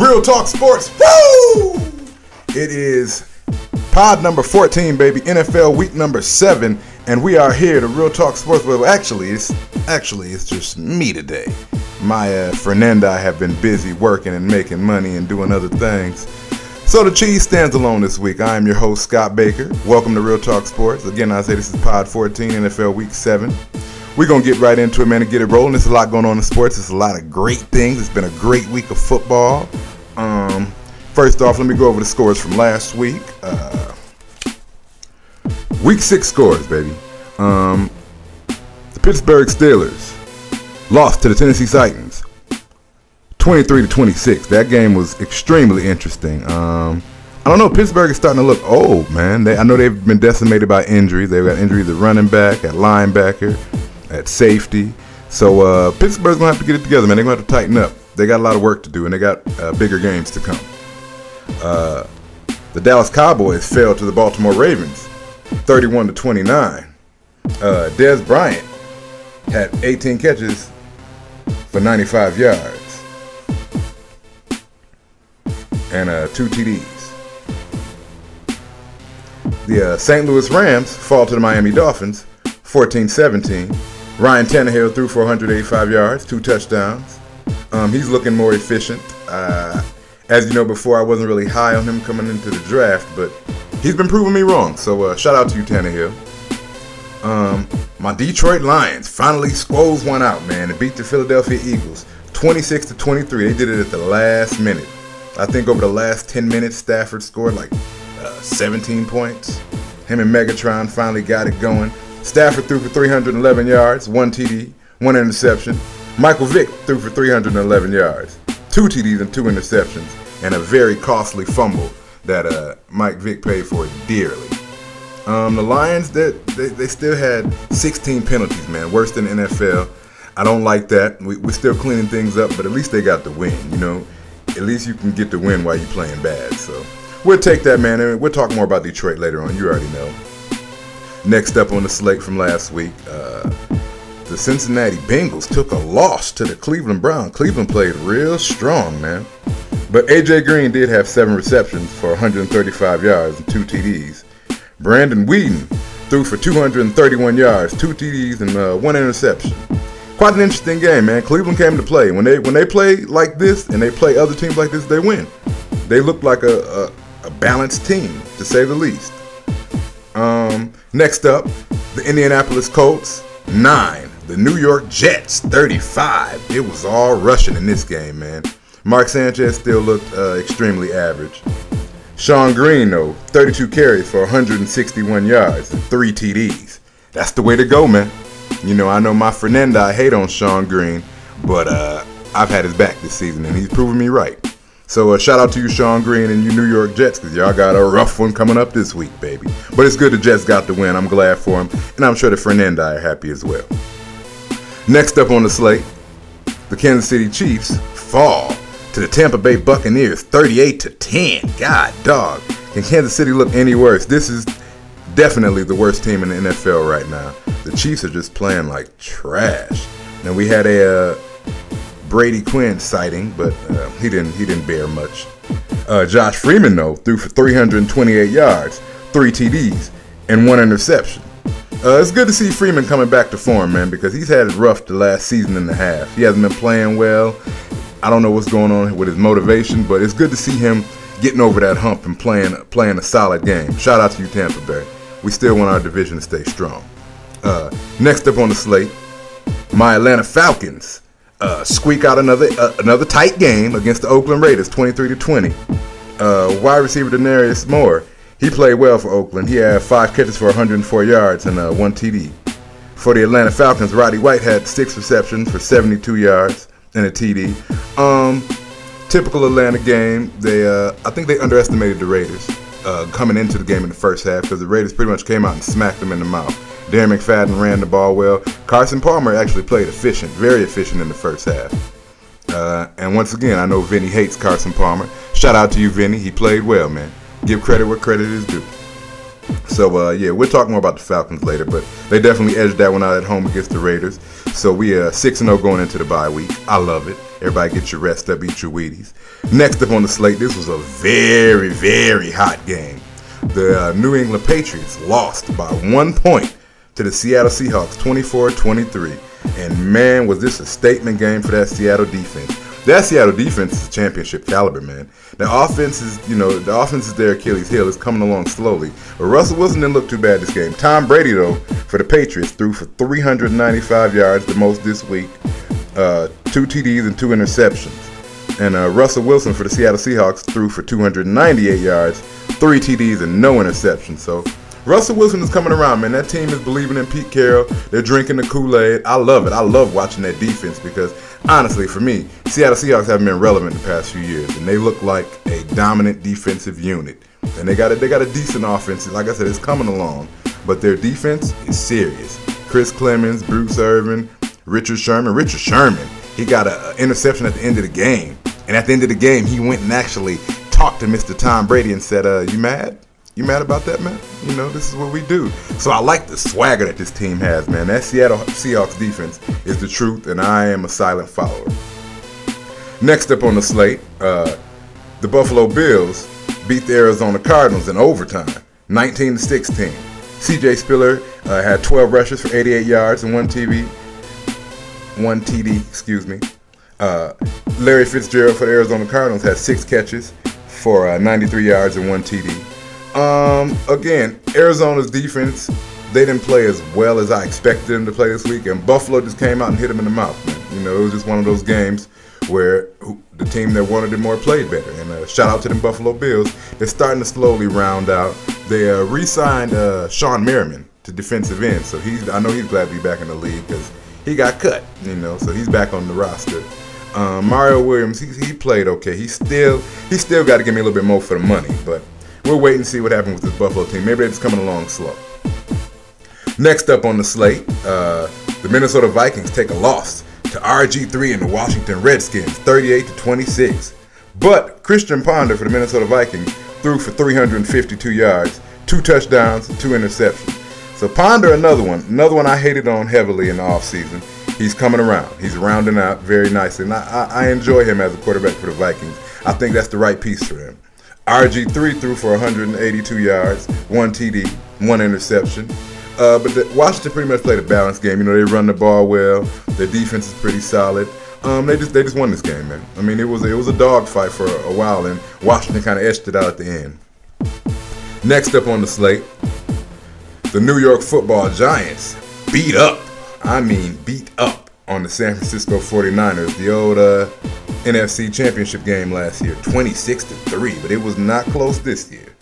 Real Talk Sports. Woo! It is pod number 14, baby. NFL week number 7, and we are here to Real Talk Sports. Well, actually, it's just me today. My friend and I have been busy working and making money and doing other things. So the cheese stands alone this week. I am your host, Scott Baker. Welcome to Real Talk Sports. Again, I say this is pod 14, NFL week 7. We're going to get right into it, man, and get it rolling. There's a lot going on in sports. There's a lot of great things. It's been a great week of football. First off, let me go over the scores from last week. Week 6 scores, baby. The Pittsburgh Steelers lost to the Tennessee Titans 23-26. That game was extremely interesting. I don't know. Pittsburgh is starting to look old, man. I know they've been decimated by injuries. They've got injuries at running back, at linebacker, at safety. So Pittsburgh's going to have to get it together, man. They're going to have to tighten up. They got a lot of work to do, and they got bigger games to come. The Dallas Cowboys fell to the Baltimore Ravens 31-29. Dez Bryant had 18 catches for 95 yards and 2 TDs. The St. Louis Rams fall to the Miami Dolphins 14-17. Ryan Tannehill threw for 185 yards, 2 touchdowns. He's looking more efficient. As you know, before I wasn't really high on him coming into the draft, but he's been proving me wrong. So shout out to you, Tannehill. My Detroit Lions finally squoze one out, man, and beat the Philadelphia Eagles 26-23. They did it at the last minute. I think over the last 10 minutes, Stafford scored like 17 points. Him and Megatron finally got it going. Stafford threw for 311 yards, 1 TD, 1 interception. Michael Vick threw for 311 yards, 2 TDs and 2 interceptions, and a very costly fumble that Mike Vick paid for dearly. The Lions, they still had 16 penalties, man, worse than the NFL. I don't like that. We're still cleaning things up, but at least they got the win, you know. At least you can get the win while you're playing bad. So we'll take that, man, and we'll talk more about Detroit later on. You already know. Next up on the slate from last week, the Cincinnati Bengals took a loss to the Cleveland Browns. Cleveland played real strong, man. But A.J. Green did have 7 receptions for 135 yards and 2 TDs. Brandon Whedon threw for 231 yards, 2 TDs, and 1 interception. Quite an interesting game, man. Cleveland came to play. When they play like this and they play other teams like this, they win. They look like a balanced team, to say the least. Next up, the Indianapolis Colts 9. The New York Jets 35. It was all rushing in this game, man. Mark Sanchez still looked extremely average. Sean Green, though, 32 carries for 161 yards and 3 TDs. That's the way to go, man. You know, I know my friend and I hate on Sean Green, but I've had his back this season, and he's proven me right. So shout out to you, Sean Green, and you New York Jets, because y'all got a rough one coming up this week, baby. But it's good the Jets got the win. I'm glad for him, and I'm sure the friend and I are happy as well. Next up on the slate, the Kansas City Chiefs fall to the Tampa Bay Buccaneers 38-10. God, dog. Can Kansas City look any worse? This is definitely the worst team in the NFL right now. The Chiefs are just playing like trash. Now we had a Brady Quinn sighting, but he didn't bear much. Josh Freeman, though, threw for 328 yards, 3 TDs, and 1 interception. It's good to see Freeman coming back to form, man, because he's had it rough the last season and a half. He hasn't been playing well. I don't know what's going on with his motivation, but it's good to see him getting over that hump and playing a solid game. Shout out to you, Tampa Bay. We still want our division to stay strong. Next up on the slate, my Atlanta Falcons squeak out another tight game against the Oakland Raiders, 23-20. Wide receiver Denarius Moore, he played well for Oakland. He had 5 catches for 104 yards and 1 TD. For the Atlanta Falcons, Roddy White had 6 receptions for 72 yards and a TD. Typical Atlanta game. I think they underestimated the Raiders coming into the game in the first half, because the Raiders pretty much came out and smacked them in the mouth. Darren McFadden ran the ball well. Carson Palmer actually played efficient, very efficient in the first half. And once again, I know Vinny hates Carson Palmer. Shout out to you, Vinny. He played well, man. Give credit where credit is due. So, yeah, we'll talk more about the Falcons later, but they definitely edged that one out at home against the Raiders. So we 6-0 going into the bye week. I love it. Everybody get your rest up, eat your Wheaties. Next up on the slate, this was a very, very hot game. The New England Patriots lost by 1 point to the Seattle Seahawks, 24-23. And man, was this a statement game for that Seattle defense. That Seattle defense is championship caliber, man. The offense is their Achilles heel. It's coming along slowly. But Russell Wilson didn't look too bad this game. Tom Brady, though, for the Patriots, threw for 395 yards, the most this week. 2 TDs and 2 interceptions. And Russell Wilson for the Seattle Seahawks threw for 298 yards, 3 TDs and no interceptions. So Russell Wilson is coming around, man. That team is believing in Pete Carroll. They're drinking the Kool-Aid. I love it. I love watching that defense because, honestly, for me, Seattle Seahawks haven't been relevant the past few years, and they look like a dominant defensive unit. And they got a decent offense. Like I said, it's coming along, but their defense is serious. Chris Clemens, Bruce Irvin, Richard Sherman. Richard Sherman, he got an interception at the end of the game, and at the end of the game, he went and actually talked to Mr. Tom Brady and said, "You mad? You mad about that, man? You know, this is what we do." So I like the swagger that this team has, man. That Seattle Seahawks defense is the truth, and I am a silent follower. Next up on the slate, the Buffalo Bills beat the Arizona Cardinals in overtime, 19-16. C.J. Spiller had 12 rushes for 88 yards and 1 TD. Larry Fitzgerald for the Arizona Cardinals had 6 catches for 93 yards and 1 TD. Again, Arizona's defense, they didn't play as well as I expected them to play this week, and Buffalo just came out and hit them in the mouth, man. You know, it was just one of those games where the team that wanted it more played better. And shout out to them Buffalo Bills. They're starting to slowly round out. They re-signed Sean Merriman to defensive end, so I know he's glad to be back in the league because he got cut, you know, so he's back on the roster. Mario Williams, he played okay. He still got to give me a little bit more for the money, but we'll wait and see what happens with this Buffalo team. Maybe they're just coming along slow. Next up on the slate, the Minnesota Vikings take a loss to RG3 and the Washington Redskins, 38-26. But Christian Ponder for the Minnesota Vikings threw for 352 yards, 2 touchdowns, and 2 interceptions. So Ponder, another one I hated on heavily in the offseason. He's coming around. He's rounding out very nicely. And I enjoy him as a quarterback for the Vikings. I think that's the right piece for them. RG3 threw for 182 yards, 1 TD, 1 interception. But Washington pretty much played a balanced game. You know, they run the ball well. Their defense is pretty solid. They just won this game, man. I mean, it was a dogfight for a while, and Washington kind of etched it out at the end. Next up on the slate, the New York Football Giants beat up on the San Francisco 49ers, the old NFC Championship game last year, 26-3, but it was not close this year.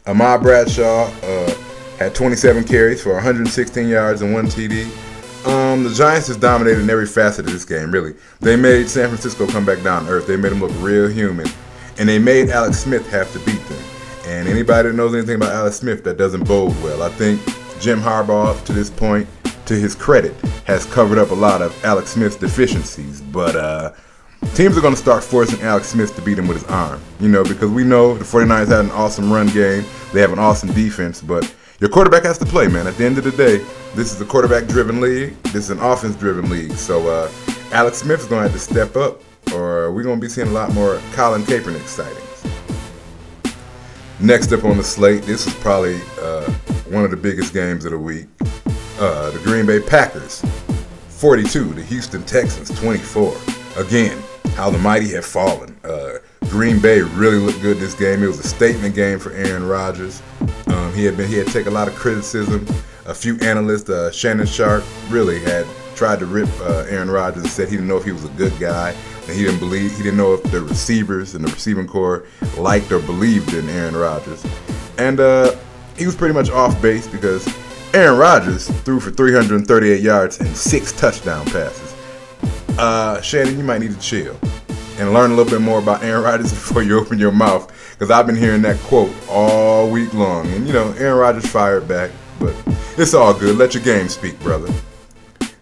Ahmad Bradshaw had 27 carries for 116 yards and 1 TD. The Giants just dominated in every facet of this game, really. They made San Francisco come back down to earth. They made them look real human, and they made Alex Smith have to beat them. And anybody that knows anything about Alex Smith, that doesn't bode well. I think Jim Harbaugh, to this point, to his credit, has covered up a lot of Alex Smith's deficiencies. But teams are going to start forcing Alex Smith to beat him with his arm. You know, because we know the 49ers had an awesome run game. They have an awesome defense. But your quarterback has to play, man. At the end of the day, this is a quarterback-driven league. This is an offense-driven league. So Alex Smith is going to have to step up, or we're going to be seeing a lot more Colin Kaepernick sightings. Next up on the slate, this is probably one of the biggest games of the week. The Green Bay Packers, 42. The Houston Texans, 24. Again, how the mighty have fallen. Green Bay really looked good this game. It was a statement game for Aaron Rodgers. He had taken a lot of criticism. A few analysts, Shannon Sharp, really had tried to rip Aaron Rodgers and said he didn't know if he was a good guy. And he didn't know if the receivers and the receiving corps liked or believed in Aaron Rodgers. And he was pretty much off base because Aaron Rodgers threw for 338 yards and 6 touchdown passes. Shannon, you might need to chill and learn a little bit more about Aaron Rodgers before you open your mouth, because I've been hearing that quote all week long. And, you know, Aaron Rodgers fired back, but it's all good. Let your game speak, brother.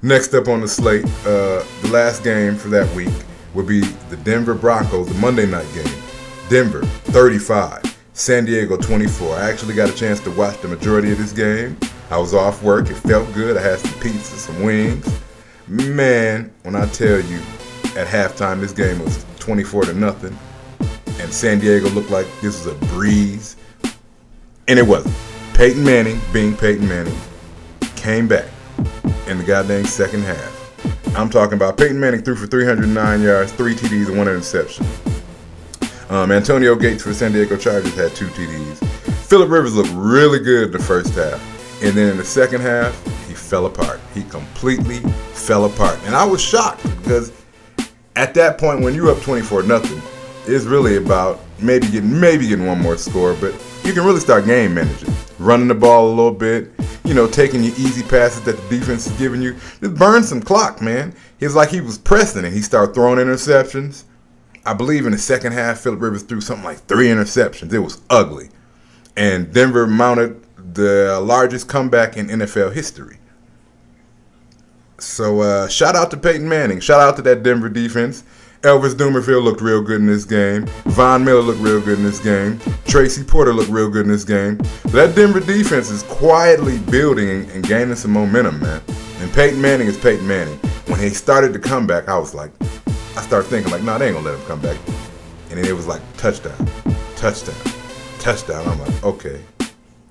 Next up on the slate, the last game for that week would be the Denver Broncos, the Monday night game. Denver, 35. San Diego 24. I actually got a chance to watch the majority of this game. I was off work. It felt good. I had some pizza, some wings. Man, when I tell you, at halftime, this game was 24-0, and San Diego looked like this was a breeze, and it wasn't. Peyton Manning, being Peyton Manning, came back in the goddamn second half. I'm talking about Peyton Manning threw for 309 yards, 3 TDs, and 1 interception. Antonio Gates for the San Diego Chargers had 2 TDs. Phillip Rivers looked really good in the first half, and then in the second half, he fell apart. He completely fell apart, and I was shocked because at that point, when you're up 24-0, it's really about maybe getting one more score, but you can really start game managing, running the ball a little bit, taking your easy passes that the defense is giving you. Just burn some clock, man. It's like he was pressing it. He started throwing interceptions. I believe in the second half, Phillip Rivers threw something like 3 interceptions. It was ugly. And Denver mounted the largest comeback in NFL history. So shout out to Peyton Manning. Shout out to that Denver defense. Elvis Dumerville looked real good in this game. Von Miller looked real good in this game. Tracy Porter looked real good in this game. But that Denver defense is quietly building and gaining some momentum, man. And Peyton Manning is Peyton Manning. When he started to come back, I started thinking like, nah, they ain't gonna let him come back. And then it was like touchdown, touchdown, touchdown. I'm like, okay,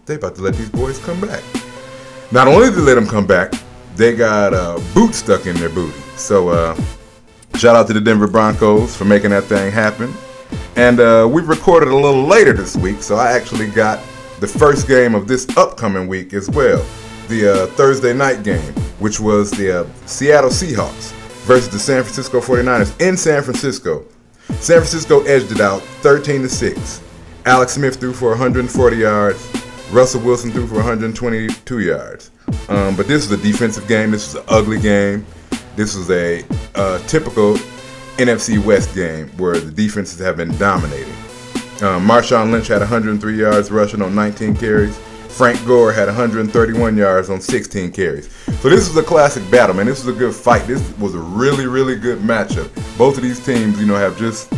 they about to let these boys come back. Not only did they let them come back, they got boots stuck in their booty. So shout out to the Denver Broncos for making that thing happen. And we recorded a little later this week, so I actually got the first game of this upcoming week as well. The Thursday night game, which was the Seattle Seahawks versus the San Francisco 49ers in San Francisco. San Francisco edged it out 13-6. Alex Smith threw for 140 yards. Russell Wilson threw for 122 yards. But this was a defensive game. This was an ugly game. This was a typical NFC West game where the defenses have been dominating. Marshawn Lynch had 103 yards rushing on 19 carries. Frank Gore had 131 yards on 16 carries. So this was a classic battle, man. This was a good fight. This was a really, really good matchup. Both of these teams, have just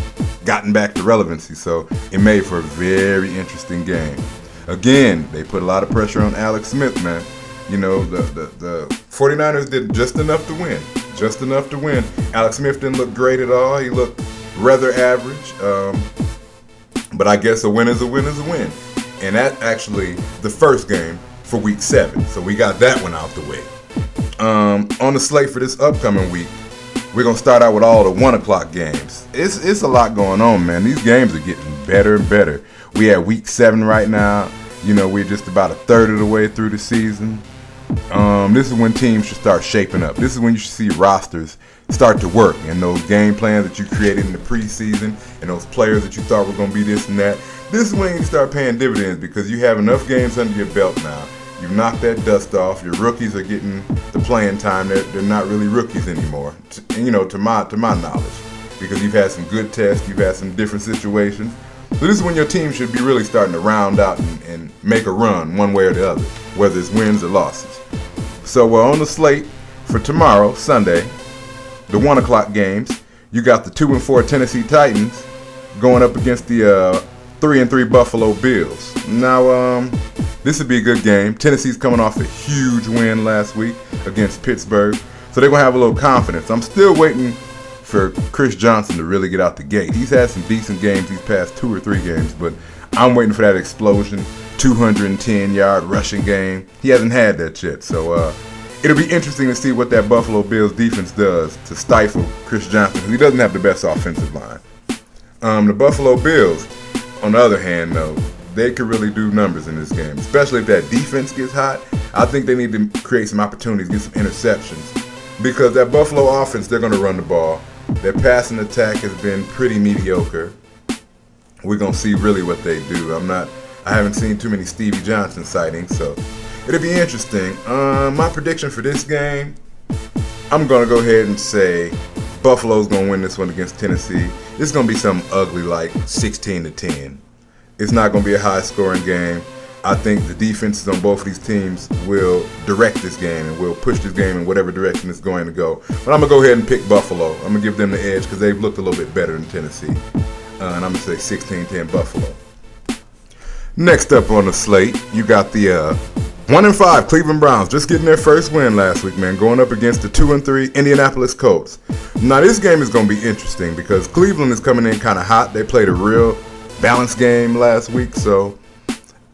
gotten back to relevancy, so it made for a very interesting game. Again, they put a lot of pressure on Alex Smith, man. The 49ers did just enough to win. Just enough to win. Alex Smith didn't look great at all. He looked rather average. But I guess a win is a win is a win. And that's actually the first game for week 7. So we got that one out the way. On the slate for this upcoming week, we're going to start out with all the 1 o'clock games. It's a lot going on, man. These games are getting better and better. We at week 7 right now. We're just about a third of the way through the season. This is when teams should start shaping up. This is when you should see rosters start to work, and those game plans that you created in the preseason and those players that you thought were going to be this and that. This is when you start paying dividends because you have enough games under your belt now. You've knocked that dust off. Your rookies are getting the playing time. They're not really rookies anymore, to my knowledge, because you've had some good tests. You've had some different situations. So this is when your team should be really starting to round out and make a run one way or the other, whether it's wins or losses. So we're on the slate for tomorrow, Sunday, the 1 o'clock games. You got the 2-4 Tennessee Titans going up against the 3-3 Buffalo Bills. Now, this would be a good game. Tennessee's coming off a huge win last week against Pittsburgh, so they're going to have a little confidence. I'm still waiting for Chris Johnson to really get out the gate. He's had some decent games these past 2 or 3 games, but I'm waiting for that explosion, 210-yard rushing game. He hasn't had that yet, so it'll be interesting to see what that Buffalo Bills defense does to stifle Chris Johnson, because he doesn't have the best offensive line. The Buffalo Bills, on the other hand, though, they could really do numbers in this game, especially if that defense gets hot. I think they need to create some opportunities, get some interceptions, because that Buffalo offense, they're going to run the ball. Their passing attack has been pretty mediocre. We're going to see really what they do. I haven't seen too many Stevie Johnson sightings, so it'll be interesting. My prediction for this game, I'm going to go ahead and say Buffalo's going to win this one against Tennessee. It's going to be something ugly like 16-10. It's not going to be a high-scoring game. I think the defenses on both of these teams will direct this game and will push this game in whatever direction it's going to go. But I'm going to go ahead and pick Buffalo. I'm going to give them the edge because they've looked a little bit better than Tennessee. And I'm going to say 16-10 Buffalo. Next up on the slate, you got the 1-5 Cleveland Browns, just getting their first win last week, man, going up against the 2-3 Indianapolis Colts. Now, this game is going to be interesting because Cleveland is coming in kind of hot. They played a real balanced game last week, so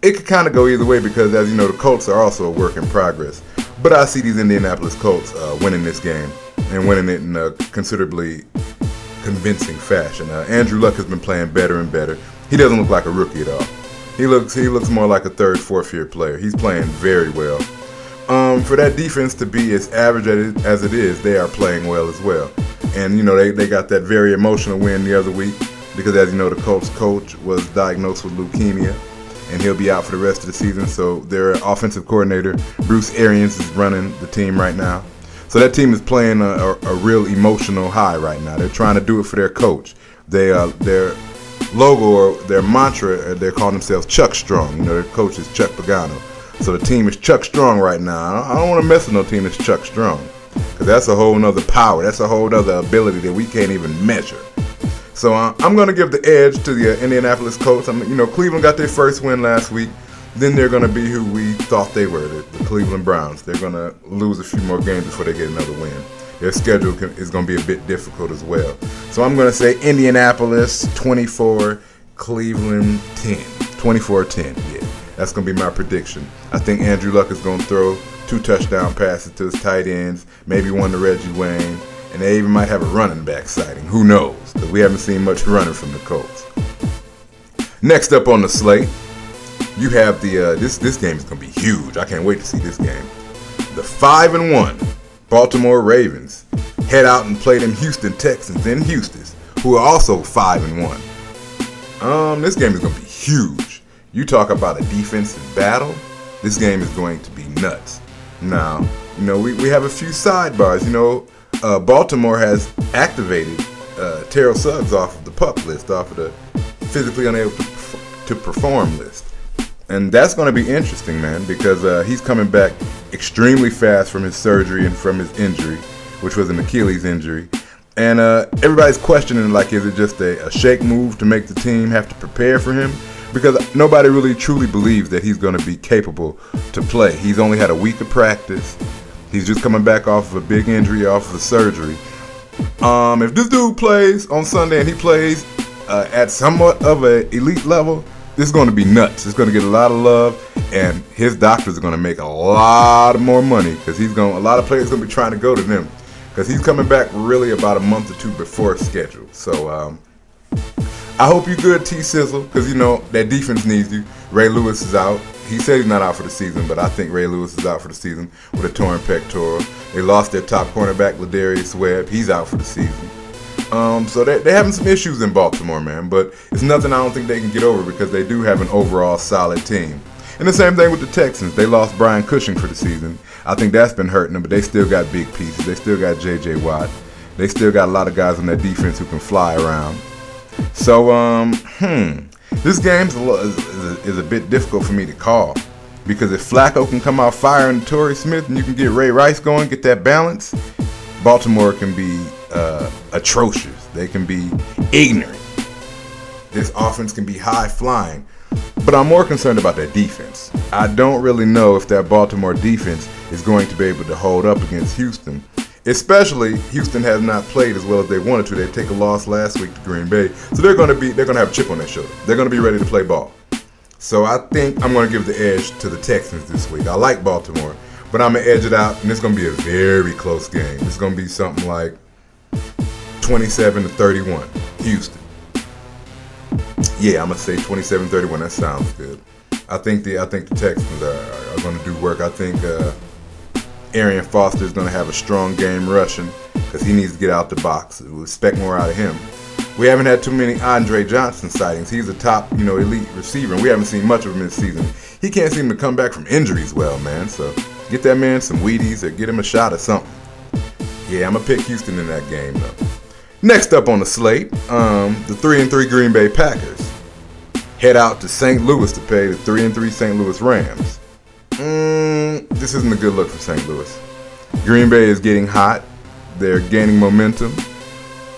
it could kind of go either way because, as you know, the Colts are also a work in progress. But I see these Indianapolis Colts winning this game and winning it in a considerably convincing fashion. Andrew Luck has been playing better and better. He doesn't look like a rookie at all. He looks more like a third, fourth year player. He's playing very well. For that defense to be as average as it is, they are playing well as well. And you know they got that very emotional win the other week because, as you know, the Colts coach was diagnosed with leukemia, and he'll be out for the rest of the season. So their offensive coordinator, Bruce Arians, is running the team right now. So that team is playing a real emotional high right now. They're trying to do it for their coach. Their logo or their mantra, they're calling themselves Chuck Strong. You know, their coach is Chuck Pagano. So the team is Chuck Strong right now. I don't want to mess with no team that's Chuck Strong because that's a whole nother power. That's a whole nother ability that we can't even measure. So I'm going to give the edge to the Indianapolis Colts. Cleveland got their first win last week. Then they're going to be who we thought they were, the Cleveland Browns. They're going to lose a few more games before they get another win. Their schedule is going to be a bit difficult as well. So I'm going to say Indianapolis 24, Cleveland 10. 24-10, yeah. That's going to be my prediction. I think Andrew Luck is going to throw 2 touchdown passes to his tight ends, maybe one to Reggie Wayne, and they even might have a running back sighting. Who knows? Because we haven't seen much running from the Colts. Next up on the slate, you have the this game is going to be huge. I can't wait to see this game. The 5-1 Baltimore Ravens head out and play them Houston Texans in Houston, who are also 5-1. This game is going to be huge. You talk about a defensive battle, this game is going to be nuts. Now, we have a few sidebars. Baltimore has activated Terrell Suggs off of the PUP list, off of the physically unable to perform list. And that's going to be interesting, man, because he's coming back extremely fast from his surgery and from his injury, which was an Achilles injury. And everybody's questioning, like, is it just a shake move to make the team have to prepare for him? Because nobody really truly believes that he's going to be capable to play. He's only had a week of practice. He's just coming back off of a big injury, off of a surgery. If this dude plays on Sunday and he plays at somewhat of an elite level, this is going to be nuts. It's going to get a lot of love, and his doctors are going to make a lot more money because a lot of players are going to be trying to go to them because he's coming back really about a month or 2 before schedule. So I hope you're good, T-Sizzle, because that defense needs you. Ray Lewis is out. He said he's not out for the season, but I think Ray Lewis is out for the season with a torn pectoral. They lost their top cornerback, Ladarius Webb. He's out for the season. So they're having some issues in Baltimore, man, but it's nothing I don't think they can get over because they do have an overall solid team. And the same thing with the Texans. They lost Brian Cushing for the season. I think that's been hurting them, but they still got big pieces. They still got J.J. Watt. They still got a lot of guys on that defense who can fly around. So, this game is a bit difficult for me to call because if Flacco can come out firing Torrey Smith and you can get Ray Rice going, get that balance, Baltimore can be atrocious. They can be ignorant. This offense can be high flying, but I'm more concerned about their defense. I don't really know if that Baltimore defense is going to be able to hold up against Houston. Especially, Houston has not played as well as they wanted to. They take a loss last week to Green Bay, so they're going to have a chip on their shoulder. They're going to be ready to play ball. So I think I'm going to give the edge to the Texans this week. I like Baltimore, but I'm going to edge it out, and it's going to be a very close game. It's going to be something like 27-31, Houston. Yeah, I'm going to say 27-31. That sounds good. I think the Texans are going to do work. I think Arian Foster is going to have a strong game rushing because he needs to get out the box. We expect more out of him. We haven't had too many Andre Johnson sightings. He's a top, elite receiver, and we haven't seen much of him this season. He can't seem to come back from injuries well, man. So get that man some Wheaties or get him a shot or something. Yeah, I'm going to pick Houston in that game, though. Next up on the slate, the 3-3 Green Bay Packers head out to St. Louis to play the 3-3 St. Louis Rams. This isn't a good look for St. Louis. Green Bay is getting hot. They're gaining momentum.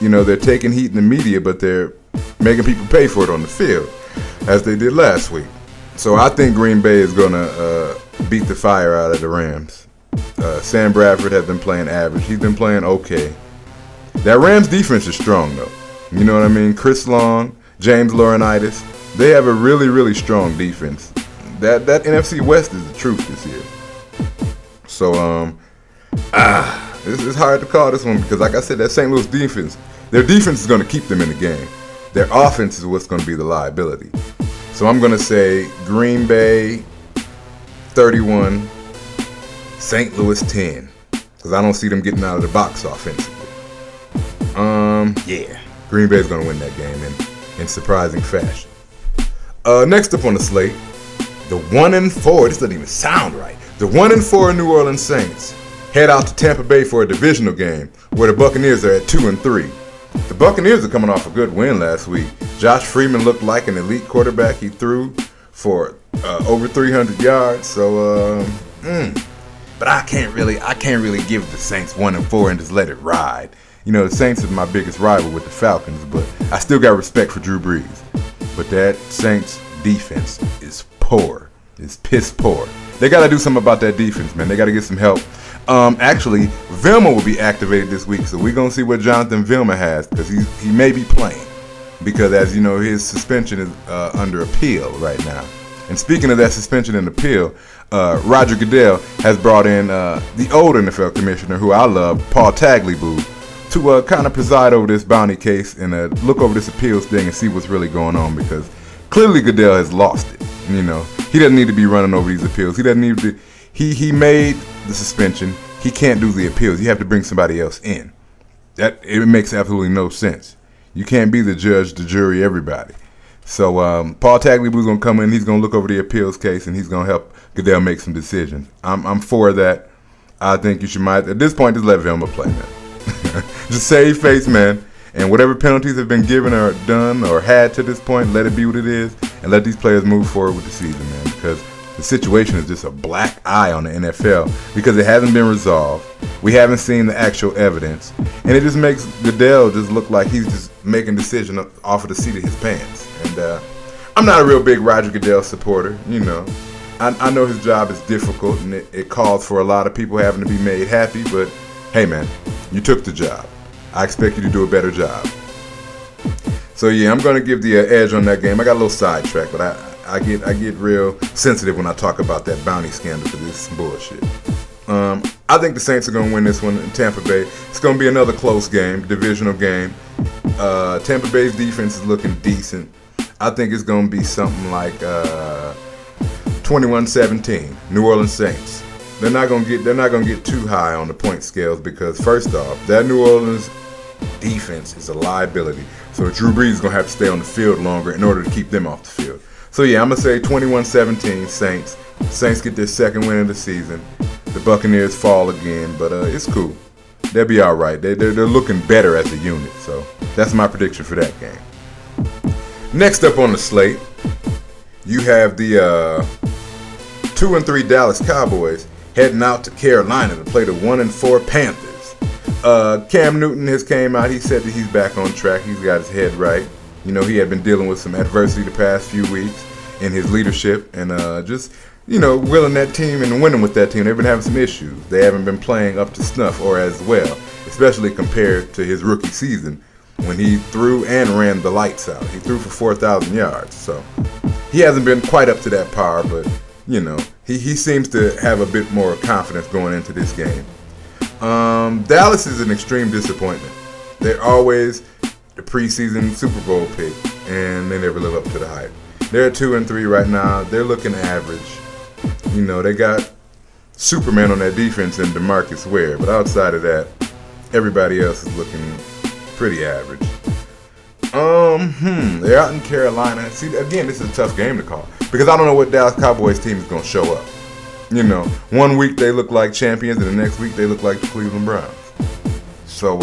They're taking heat in the media, but they're making people pay for it on the field, as they did last week. So I think Green Bay is going to beat the fire out of the Rams. Sam Bradford has been playing average. He's been playing okay. That Rams defense is strong, though. You know what I mean? Chris Long, James Laurinaitis, they have a really, really strong defense. That NFC West is the truth this year. So, it's hard to call this one because, like I said, that St. Louis defense, their defense is going to keep them in the game. Their offense is what's going to be the liability. So I'm going to say Green Bay 31, St. Louis 10, because I don't see them getting out of the box offensively. Yeah, Green Bay is going to win that game in surprising fashion. Next up on the slate, the 1-4. This doesn't even sound right. The 1-4 New Orleans Saints head out to Tampa Bay for a divisional game where the Buccaneers are at 2-3. The Buccaneers are coming off a good win last week. Josh Freeman looked like an elite quarterback. He threw for over 300 yards. So, but I can't really give the Saints 1-4 and just let it ride. You know, the Saints is my biggest rival with the Falcons, but I still got respect for Drew Brees. But that Saints defense is poor. It's piss poor. They got to do something about that defense, man. They got to get some help. Actually, Vilma will be activated this week, so we're going to see what Jonathan Vilma has, because he may be playing. Because, as you know, his suspension is under appeal right now. And speaking of that suspension and appeal, Roger Goodell has brought in the old NFL commissioner, who I love, Paul Tagliabue, to kind of preside over this bounty case and look over this appeals thing and see what's really going on, because clearly Goodell has lost it. You know, he doesn't need to be running over these appeals. He doesn't need to. He made the suspension. He can't do the appeals. You have to bring somebody else in. It makes absolutely no sense. You can't be the judge, the jury, everybody. So Paul Tagliabue's gonna come in. He's gonna look over the appeals case and he's gonna help Goodell make some decisions. I'm for that. I think you should at this point just let Vilma play, man. Just save face, man. And whatever penalties have been given or done or had to this point, let it be what it is, and let these players move forward with the season, man. Because the situation is just a black eye on the NFL because it hasn't been resolved. We haven't seen the actual evidence, and it just makes Goodell just look like he's just making decisions off of the seat of his pants. And I'm not a real big Roger Goodell supporter, you know. I know his job is difficult, and it calls for a lot of people having to be made happy, but hey, man, you took the job. I expect you to do a better job. So yeah, I'm gonna give the edge on that game. I got a little sidetracked, but I get real sensitive when I talk about that bounty scandal because it's bullshit. I think the Saints are gonna win this one in Tampa Bay. It's gonna be another close game, divisional game. Tampa Bay's defense is looking decent. I think it's gonna be something like 21-17, New Orleans Saints. They're not gonna get too high on the point scales because first off, that New Orleans defense is a liability. So Drew Brees is gonna have to stay on the field longer in order to keep them off the field. So yeah, I'm gonna say 21-17 Saints. Saints get their second win of the season. The Buccaneers fall again, but it's cool. They'll be all right. They're looking better as a unit. So that's my prediction for that game. Next up on the slate, you have the 2-3 Dallas Cowboys heading out to Carolina to play the 1-4 Panthers. Cam Newton has came out. He said that he's back on track. He's got his head right. You know, he had been dealing with some adversity the past few weeks in his leadership and just, you know, willing that team and winning with that team. They've been having some issues. They haven't been playing up to snuff or as well, especially compared to his rookie season when he threw and ran the lights out. He threw for 4,000 yards. So he hasn't been quite up to that par, but, you know, he seems to have a bit more confidence going into this game. Dallas is an extreme disappointment. They're always the preseason Super Bowl pick, and they never live up to the hype. They're 2-3 right now. They're looking average. You know, they got Superman on that defense and DeMarcus Ware, but outside of that, everybody else is looking pretty average. They're out in Carolina. See, again, this is a tough game to call because I don't know what Dallas Cowboys team is going to show up. You know, one week they look like champions, and the next week they look like the Cleveland Browns. So,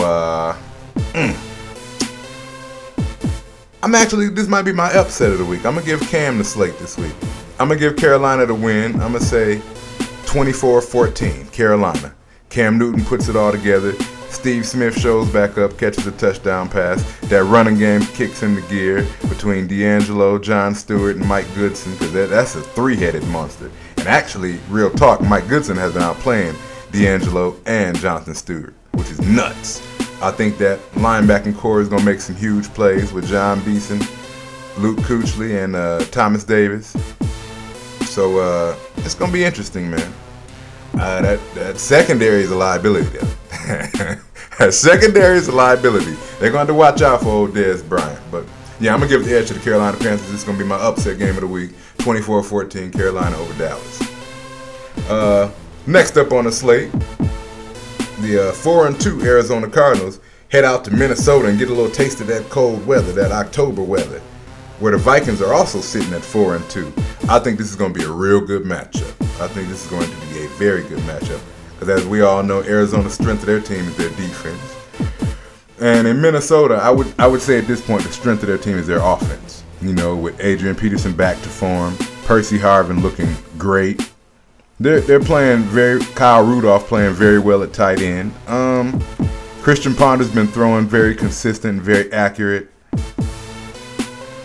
this might be my upset of the week. I'm going to give Cam the slate this week. I'm going to give Carolina the win. I'm going to say 24-14, Carolina. Cam Newton puts it all together. Steve Smith shows back up, catches a touchdown pass. That running game kicks into gear between D'Angelo, John Stewart, and Mike Goodson, because that's a three-headed monster. And actually, real talk, Mike Goodson has been outplaying D'Angelo and Jonathan Stewart, which is nuts. I think that linebacking core is going to make some huge plays with John Beeson, Luke Kuechly, and Thomas Davis. So it's going to be interesting, man. That secondary is a liability, though. That secondary is a liability. They're going to have to watch out for old Dez Bryant. But, yeah, I'm going to give the edge to the Carolina Panthers. This is going to be my upset game of the week. 24-14, Carolina over Dallas. Next up on the slate, the 4-2 Arizona Cardinals head out to Minnesota and get a little taste of that cold weather, that October weather, where the Vikings are also sitting at 4-2. I think this is going to be a real good matchup. I think this is going to be a very good matchup. Because as we all know, Arizona's strength of their team is their defense. And in Minnesota, I would say at this point the strength of their team is their offense. You know, with Adrian Peterson back to form, Percy Harvin looking great. They're playing Kyle Rudolph playing very well at tight end. Christian Ponder's been throwing very consistent and very accurate.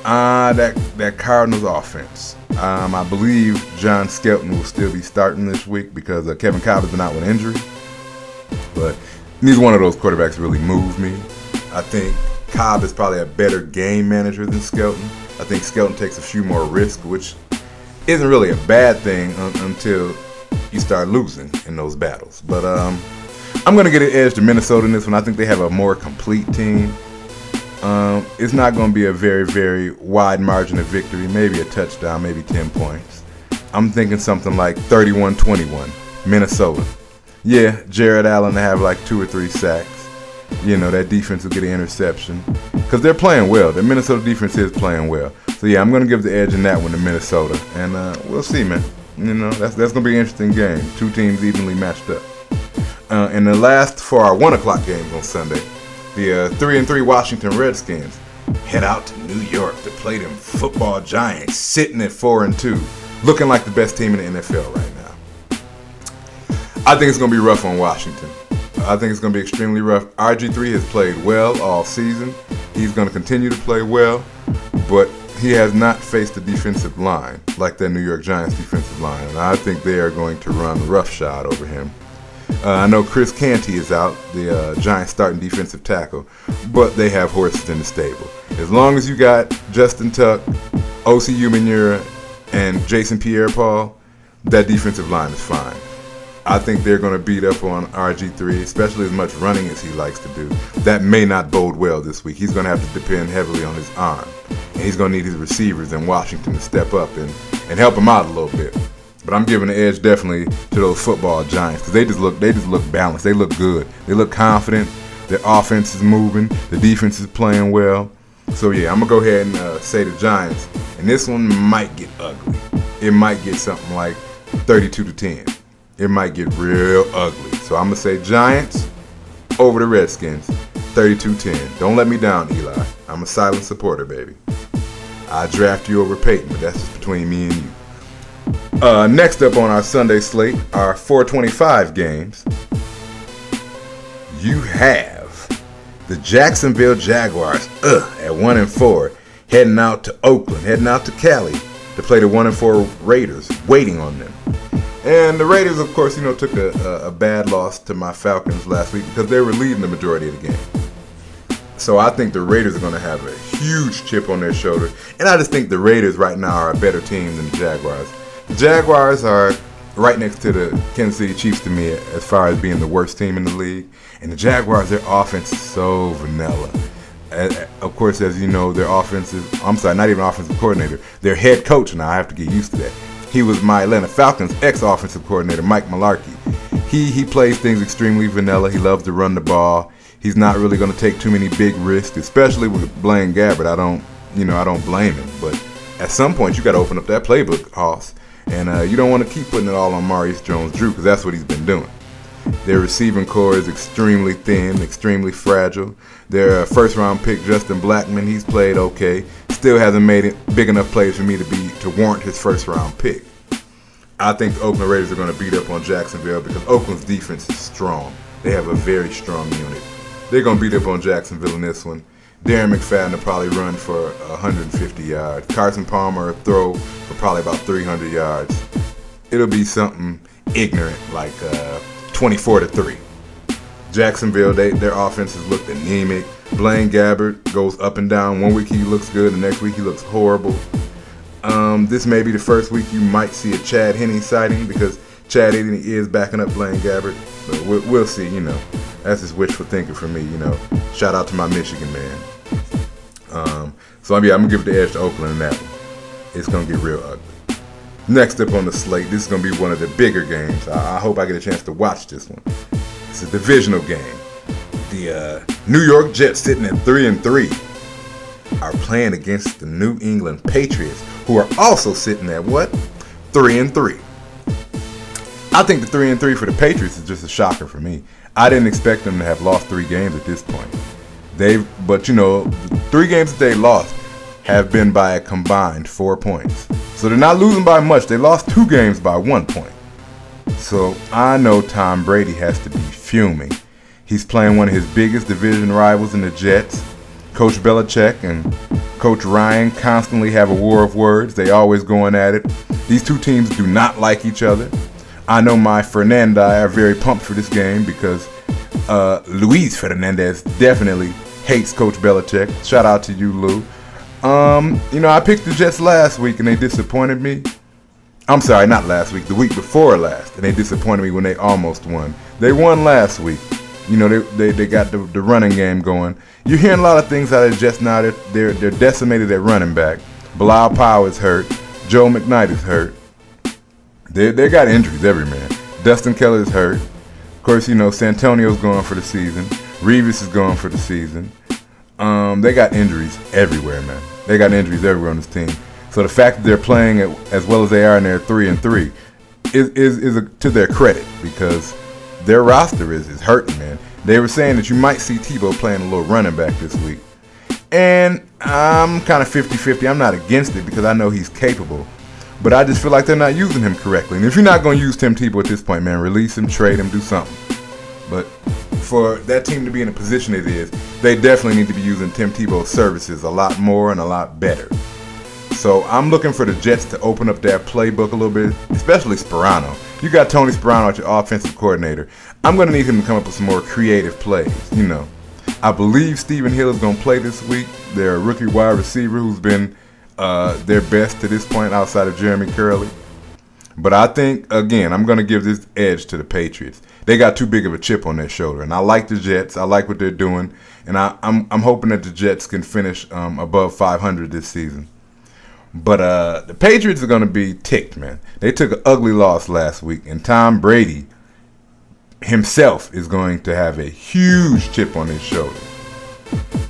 That Cardinals offense. I believe John Skelton will still be starting this week because Kevin Cobb has been out with injury. But neither one of those quarterbacks really move me. I think Cobb is probably a better game manager than Skelton. I think Skelton takes a few more risks, which isn't really a bad thing until you start losing in those battles. But I'm going to get an edge to Minnesota in this one. I think they have a more complete team. It's not going to be a very, very wide margin of victory. Maybe a touchdown, maybe 10 points. I'm thinking something like 31-21, Minnesota. Yeah, Jared Allen to have like 2 or 3 sacks. You know, that defense will get an interception. Because they're playing well. The Minnesota defense is playing well. So, yeah, I'm going to give the edge in that one to Minnesota. And we'll see, man. You know, that's going to be an interesting game. 2 teams evenly matched up. And the last for our 1 o'clock games on Sunday, the 3-3 Washington Redskins head out to New York to play them football giants sitting at 4-2, looking like the best team in the NFL right now. I think it's going to be rough on Washington. I think it's going to be extremely rough. RG3 has played well all season. He's going to continue to play well, but he has not faced the defensive line like that New York Giants defensive line, and I think they are going to run roughshod over him. I know Chris Canty is out, the Giants starting defensive tackle, but they have horses in the stable. As long as you got Justin Tuck, O.C. Umenyiora, and Jason Pierre-Paul, that defensive line is fine. I think they're going to beat up on RG3, especially as much running as he likes to do. That may not bode well this week. He's going to have to depend heavily on his arm, and he's going to need his receivers in Washington to step up and help him out a little bit. But I'm giving the edge definitely to those football giants because they just look balanced. They look good. They look confident. Their offense is moving. The defense is playing well. So yeah, I'm gonna go ahead and say the Giants. And this one might get ugly. It might get something like 32-10. It might get real ugly. So I'm gonna say Giants over the Redskins, 32-10. Don't let me down, Eli. I'm a silent supporter, baby. I draft you over Peyton, but that's just between me and you. Next up on our Sunday slate, our 425 games, you have the Jacksonville Jaguars at 1-4, heading out to Oakland, heading out to Cali to play the 1-4 Raiders, waiting on them. And the Raiders, of course, took a bad loss to my Falcons last week because they were leading the majority of the game. So I think the Raiders are going to have a huge chip on their shoulder. And I just think the Raiders right now are a better team than the Jaguars. The Jaguars are right next to the Kansas City Chiefs to me as far as being the worst team in the league. And the Jaguars, their offense is so vanilla. Of course, as you know, their not even offensive coordinator, their head coach, now I have to get used to that. He was my Atlanta Falcons ex-offensive coordinator, Mike Mularkey. He plays things extremely vanilla. He loves to run the ball. He's not really going to take too many big risks, especially with Blaine Gabbert. I don't blame him. But at some point, you got to open up that playbook, Hoss. And you don't want to keep putting it all on Maurice Jones-Drew because that's what he's been doing. Their receiving core is extremely thin, extremely fragile. Their first-round pick, Justin Blackmon, he's played okay. Still hasn't made it big enough plays for me to warrant his first-round pick. I think the Oakland Raiders are going to beat up on Jacksonville because Oakland's defense is strong. they have a very strong unit. They're going to beat up on Jacksonville in this one. Darren McFadden will probably run for 150 yards. Carson Palmer will throw for probably about 300 yards. It'll be something ignorant like 24-3. Jacksonville, their offenses looked anemic. Blaine Gabbert goes up and down. One week he looks good, the next week he looks horrible. This may be the first week you might see a Chad Henne sighting because Chad Henne is backing up Blaine Gabbert. But we'll see, you know. That's just wishful thinking for me, you know. Shout out to my Michigan man. So yeah, I'm going to give the edge to Oakland in that one. It's going to get real ugly. Next up on the slate, this is going to be one of the bigger games. I hope I get a chance to watch this one. It's a divisional game. The New York Jets, sitting at 3-3, are playing against the New England Patriots, who are also sitting at what? 3-3. I think the 3-3 for the Patriots is just a shocker for me. I didn't expect them to have lost 3 games at this point. But you know, the 3 games that they lost have been by a combined 4 points. So they're not losing by much. They lost 2 games by 1 point. So I know Tom Brady has to be fuming. He's playing one of his biggest division rivals in the Jets. Coach Belichick and Coach Ryan constantly have a war of words. They always going at it. These 2 teams do not like each other. I know my Fernandi are very pumped for this game because Luis Fernandez definitely hates Coach Belichick. Shout out to you, Lou. You know, I picked the Jets last week and they disappointed me. I'm sorry, not last week, the week before last, and they disappointed me when they almost won. They won last week. You know, they got the running game going. You're hearing a lot of things out of the Jets now. They're decimated at running back. Bilal Powell is hurt. Joe McKnight is hurt. They got injuries every man. Dustin Keller is hurt. Of course, you know, Santonio's going for the season. Revis is going for the season. They got injuries everywhere, man. They got injuries everywhere on this team. So the fact that they're playing as well as they are and they're 3-3 is to their credit because their roster is hurting, man. They were saying that you might see Tebow playing a little running back this week. And I'm kind of 50-50. I'm not against it because I know he's capable. But I just feel like they're not using him correctly. And if you're not going to use Tim Tebow at this point, man, release him, trade him, do something. But for that team to be in a position it is, they definitely need to be using Tim Tebow's services a lot more and a lot better. So I'm looking for the Jets to open up their playbook a little bit, especially Sperano. You got Tony Sperano as your offensive coordinator. I'm going to need him to come up with some more creative plays, you know. I believe Stephen Hill is going to play this week. They're a rookie wide receiver who's been their best to this point outside of Jeremy Curley. But I think, again, I'm going to give this edge to the Patriots. They got too big of a chip on their shoulder. And I like the Jets. I like what they're doing. And I'm hoping that the Jets can finish above 500 this season. But the Patriots are going to be ticked, man. They took an ugly loss last week. And Tom Brady himself is going to have a huge chip on his shoulder.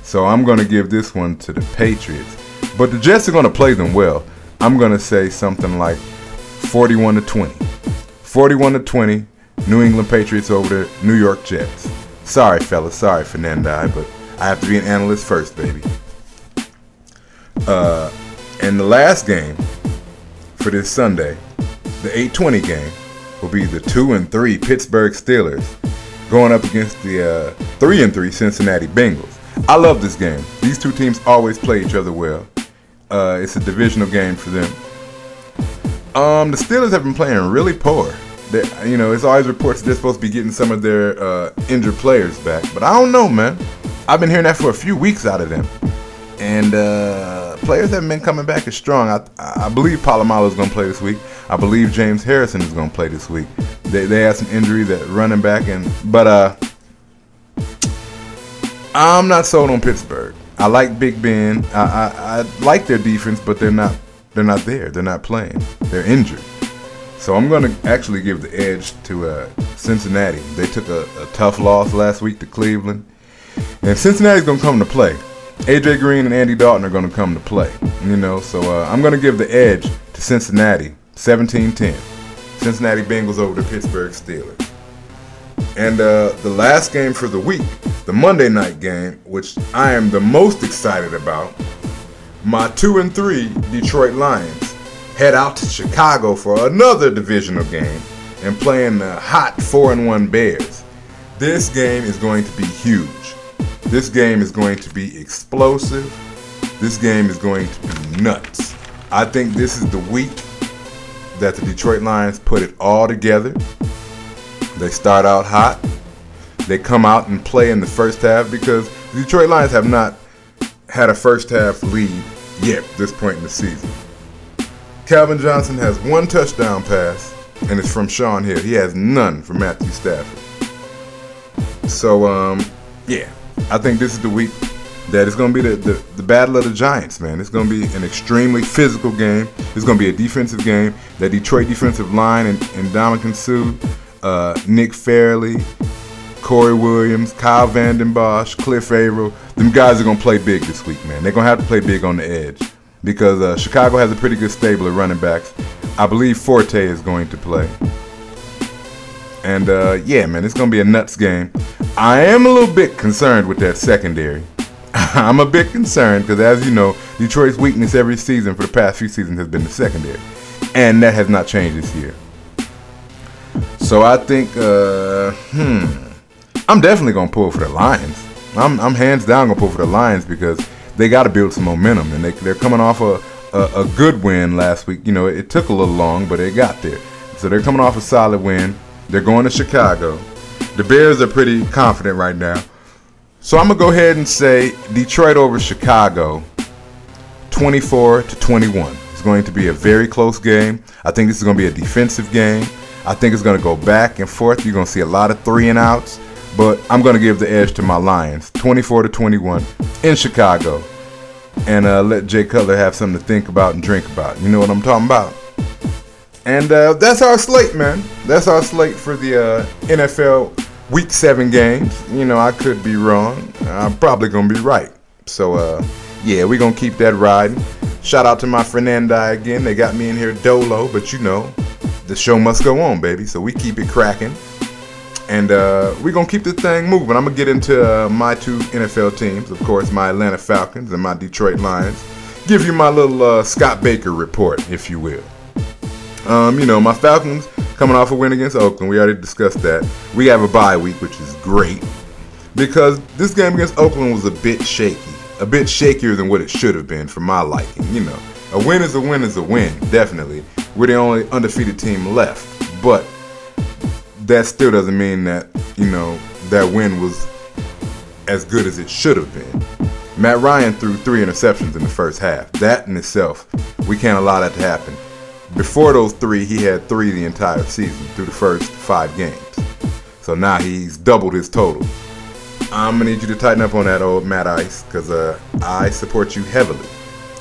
So I'm going to give this one to the Patriots. But the Jets are going to play them well. I'm going to say something like 41-20. 41-20, New England Patriots over the New York Jets. Sorry, fellas. Sorry, Fernandi, but I have to be an analyst first, baby. And the last game for this Sunday, the 8:20 game, will be the 2-3 Pittsburgh Steelers going up against the 3-3 Cincinnati Bengals. I love this game. These 2 teams always play each other well. It's a divisional game for them. The Steelers have been playing really poor. You know, it's always reports they're supposed to be getting some of their injured players back. But I don't know, man. I've been hearing that for a few weeks out of them. And players haven't been coming back as strong. I believe Polamalu is going to play this week. I believe James Harrison is going to play this week. They had some injuries at running back. But I'm not sold on Pittsburgh. I like Big Ben. I like their defense, but they're not there. They're not playing. They're injured. So I'm going to actually give the edge to Cincinnati. They took a tough loss last week to Cleveland. And Cincinnati's going to come to play. A.J. Green and Andy Dalton are going to come to play. You know, so I'm going to give the edge to Cincinnati, 17-10. Cincinnati Bengals over the Pittsburgh Steelers. And the last game for the week, the Monday night game, which I am the most excited about, my 2-3 Detroit Lions head out to Chicago for another divisional game and playing the hot 4-1 Bears. This game is going to be huge. This game is going to be explosive. This game is going to be nuts. I think this is the week that the Detroit Lions put it all together. They start out hot. They come out and play in the first half because the Detroit Lions have not had a first half lead yet at this point in the season. Calvin Johnson has one touchdown pass, and it's from Sean Hill. He has none from Matthew Stafford. So, yeah, I think this is the week that it's going to be the battle of the Giants, man. It's going to be an extremely physical game. It's going to be a defensive game. That Detroit defensive line and Ndamukong Suh, Nick Fairley, Corey Williams, Kyle Vanden Bosch, Cliff Averill, them guys are going to play big this week, man. They're going to have to play big on the edge because Chicago has a pretty good stable of running backs. I believe Forte is going to play. And, yeah, man, it's going to be a nuts game. I am a little bit concerned with that secondary. I'm a bit concerned because, as you know, Detroit's weakness every season for the past few seasons has been the secondary. And that has not changed this year. So I think, I'm definitely going to pull for the Lions. I'm hands down going to pull for the Lions because they got to build some momentum. And they're coming off a good win last week. You know, it took a little long, but they got there. So they're coming off a solid win. They're going to Chicago. The Bears are pretty confident right now. So I'm going to go ahead and say Detroit over Chicago, 24-21. It's going to be a very close game. I think this is going to be a defensive game. I think it's going to go back and forth. You're going to see a lot of 3-and-outs. But I'm going to give the edge to my Lions, 24-21 in Chicago. And let Jay Cutler have something to think about and drink about. You know what I'm talking about? And that's our slate, man. That's our slate for the NFL Week 7 games. You know, I could be wrong. I'm probably going to be right. So, yeah, we're going to keep that riding. Shout out to my Fernandi again. They got me in here dolo, but you know, the show must go on, baby. So we keep it cracking. And we're going to keep this thing moving. I'm going to get into my two NFL teams, of course, my Atlanta Falcons and my Detroit Lions. Give you my little Scott Baker report, if you will. You know, my Falcons coming off a win against Oakland. We already discussed that. We have a bye week, which is great because this game against Oakland was a bit shaky. A bit shakier than what it should have been for my liking. You know, a win is a win is a win, definitely. We're the only undefeated team left. But that still doesn't mean that, you know, that win was as good as it should have been. Matt Ryan threw 3 interceptions in the first half. That in itself, we can't allow that to happen. Before those 3, he had 3 the entire season through the first 5 games. So now he's doubled his total. I'm going to need you to tighten up on that, old Matt Ice, because I support you heavily.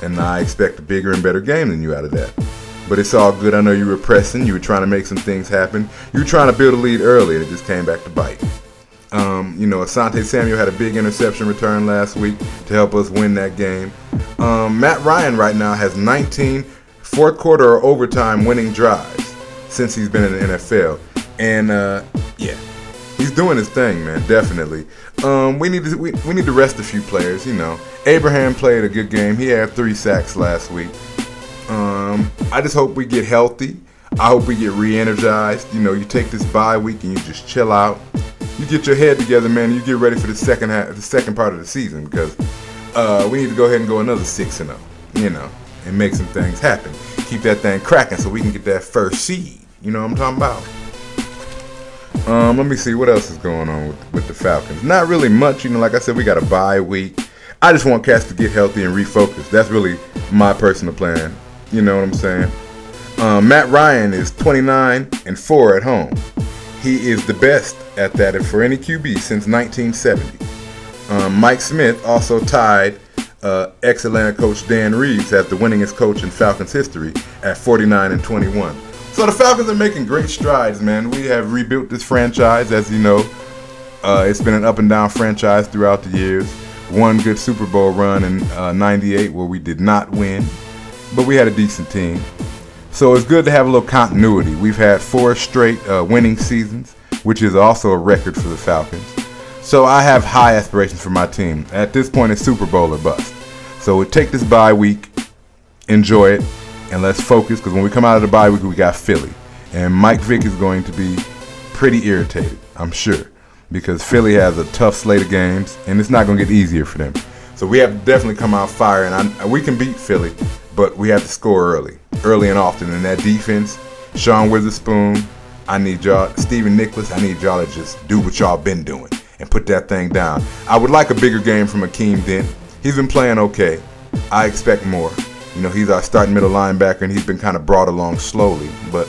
And I expect a bigger and better game than you out of that. But it's all good. I know you were pressing. You were trying to make some things happen. You were trying to build a lead early, and it just came back to bite. You know, Asante Samuel had a big interception return last week to help us win that game. Matt Ryan right now has 19 fourth quarter or overtime winning drives since he's been in the NFL. And, yeah, he's doing his thing, man, definitely. We need to rest a few players, you know. Abraham played a good game. He had 3 sacks last week. I just hope we get healthy. I hope we get re-energized. You know, you take this bye week and you just chill out. You get your head together, man, and you get ready for the second part of the season because we need to go ahead and go another 6-0, you know, and make some things happen. Keep that thing cracking so we can get that first seed. You know what I'm talking about? Let me see what else is going on with the Falcons. Not really much, you know. Like I said, we got a bye week. I just want cats to get healthy and refocus. That's really my personal plan. You know what I'm saying? Matt Ryan is 29-4 at home. He is the best at that for any QB since 1970. Mike Smith also tied ex-Atlanta coach Dan Reeves as the winningest coach in Falcons history at 49-21. So the Falcons are making great strides, man. We have rebuilt this franchise, as you know. It's been an up-and-down franchise throughout the years. One good Super Bowl run in '98 where we did not win, but we had a decent team. So it's good to have a little continuity. We've had 4 straight winning seasons, which is also a record for the Falcons. So I have high aspirations for my team. At this point, it's Super Bowl or bust. So we'll take this bye week, enjoy it, and let's focus, because when we come out of the bye week, we got Philly. And Mike Vick is going to be pretty irritated, I'm sure. because Philly has a tough slate of games, and it's not going to get easier for them. So we have to definitely come out fire, and we can beat Philly, but we have to score early and often. And that defense, Sean Witherspoon, I need y'all, Stephen Nicholas, I need y'all to just do what y'all been doing and put that thing down. I would like a bigger game from Akeem Dent. He's been playing okay. I expect more. You know, he's our starting middle linebacker, and he's been kind of brought along slowly, but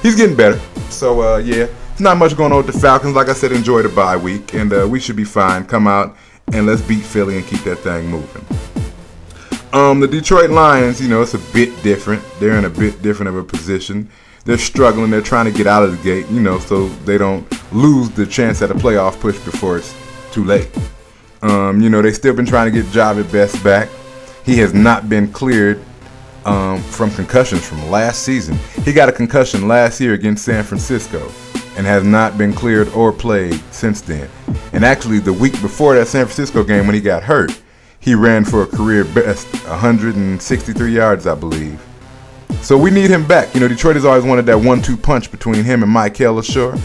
he's getting better. So, yeah, there's not much going on with the Falcons. Like I said, enjoy the bye week, and we should be fine. Come out and let's beat Philly and keep that thing moving. The Detroit Lions, you know, it's a bit different. They're in a bit different of a position. They're struggling. They're trying to get out of the gate, you know, so they don't lose the chance at a playoff push before it's too late. You know, they've still been trying to get Javi Best back. He has not been cleared from concussions from last season. He got a concussion last year against San Francisco and has not been cleared or played since then. And actually, the week before that San Francisco game when he got hurt, he ran for a career best 163 yards, I believe. So we need him back. You know, Detroit has always wanted that 1-2 punch between him and Michael LaSure.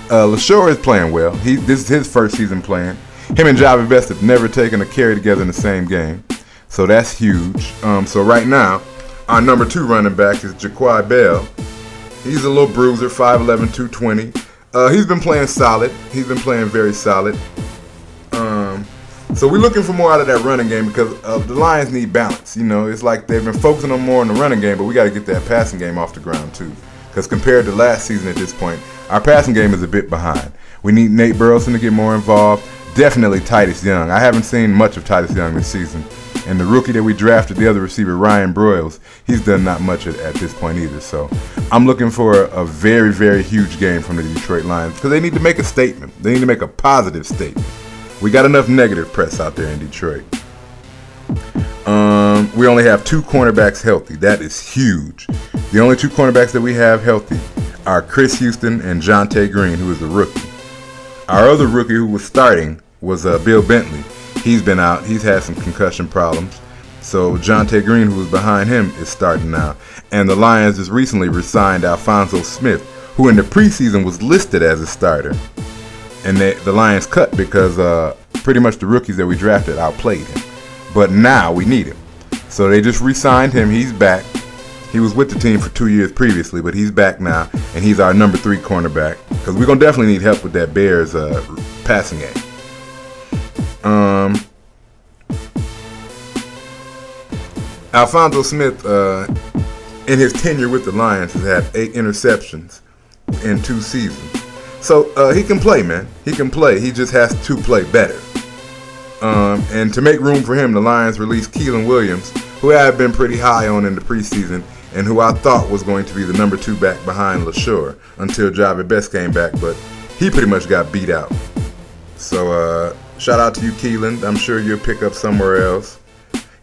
LaSure is playing well. This is his first season playing. Him and Javi Best have never taken a carry together in the same game. So that's huge. So right now, our number 2 running back is Jaquai Bell. He's a little bruiser, 5'11", 220. He's been playing solid. He's been playing very solid. So we're looking for more out of that running game because the Lions need balance. You know, it's like they've been focusing on more on the running game, but we got to get that passing game off the ground too. Because compared to last season at this point, our passing game is a bit behind. We need Nate Burleson to get more involved. Definitely Titus Young. I haven't seen much of Titus Young this season. And the rookie that we drafted, the other receiver, Ryan Broyles, he's done not much at this point either. So I'm looking for a very, very huge game from the Detroit Lions because they need to make a statement. They need to make a positive statement. We got enough negative press out there in Detroit. We only have 2 cornerbacks healthy. That is huge. The only 2 cornerbacks that we have healthy are Chris Houston and Jonte Green, who is a rookie. Our other rookie who was starting was Bill Bentley. He's been out. He's had some concussion problems. So Jonte Green, who was behind him, is starting now. And the Lions just recently re-signed Alphonso Smith, who in the preseason was listed as a starter. And the Lions cut because pretty much the rookies that we drafted outplayed him. But now we need him. So they just re-signed him. He's back. He was with the team for 2 years previously, but he's back now. And he's our number 3 cornerback. Because we're going to definitely need help with that Bears passing game. Alphonso Smith, in his tenure with the Lions, has had 8 interceptions in 2 seasons. So he can play, man. He can play. He just has to play better. And to make room for him, the Lions released Keelan Williams, who I had been pretty high on in the preseason and who I thought was going to be the number 2 back behind LaSure until Javi Best came back, but he pretty much got beat out. So shout out to you, Keelan. I'm sure you'll pick up somewhere else.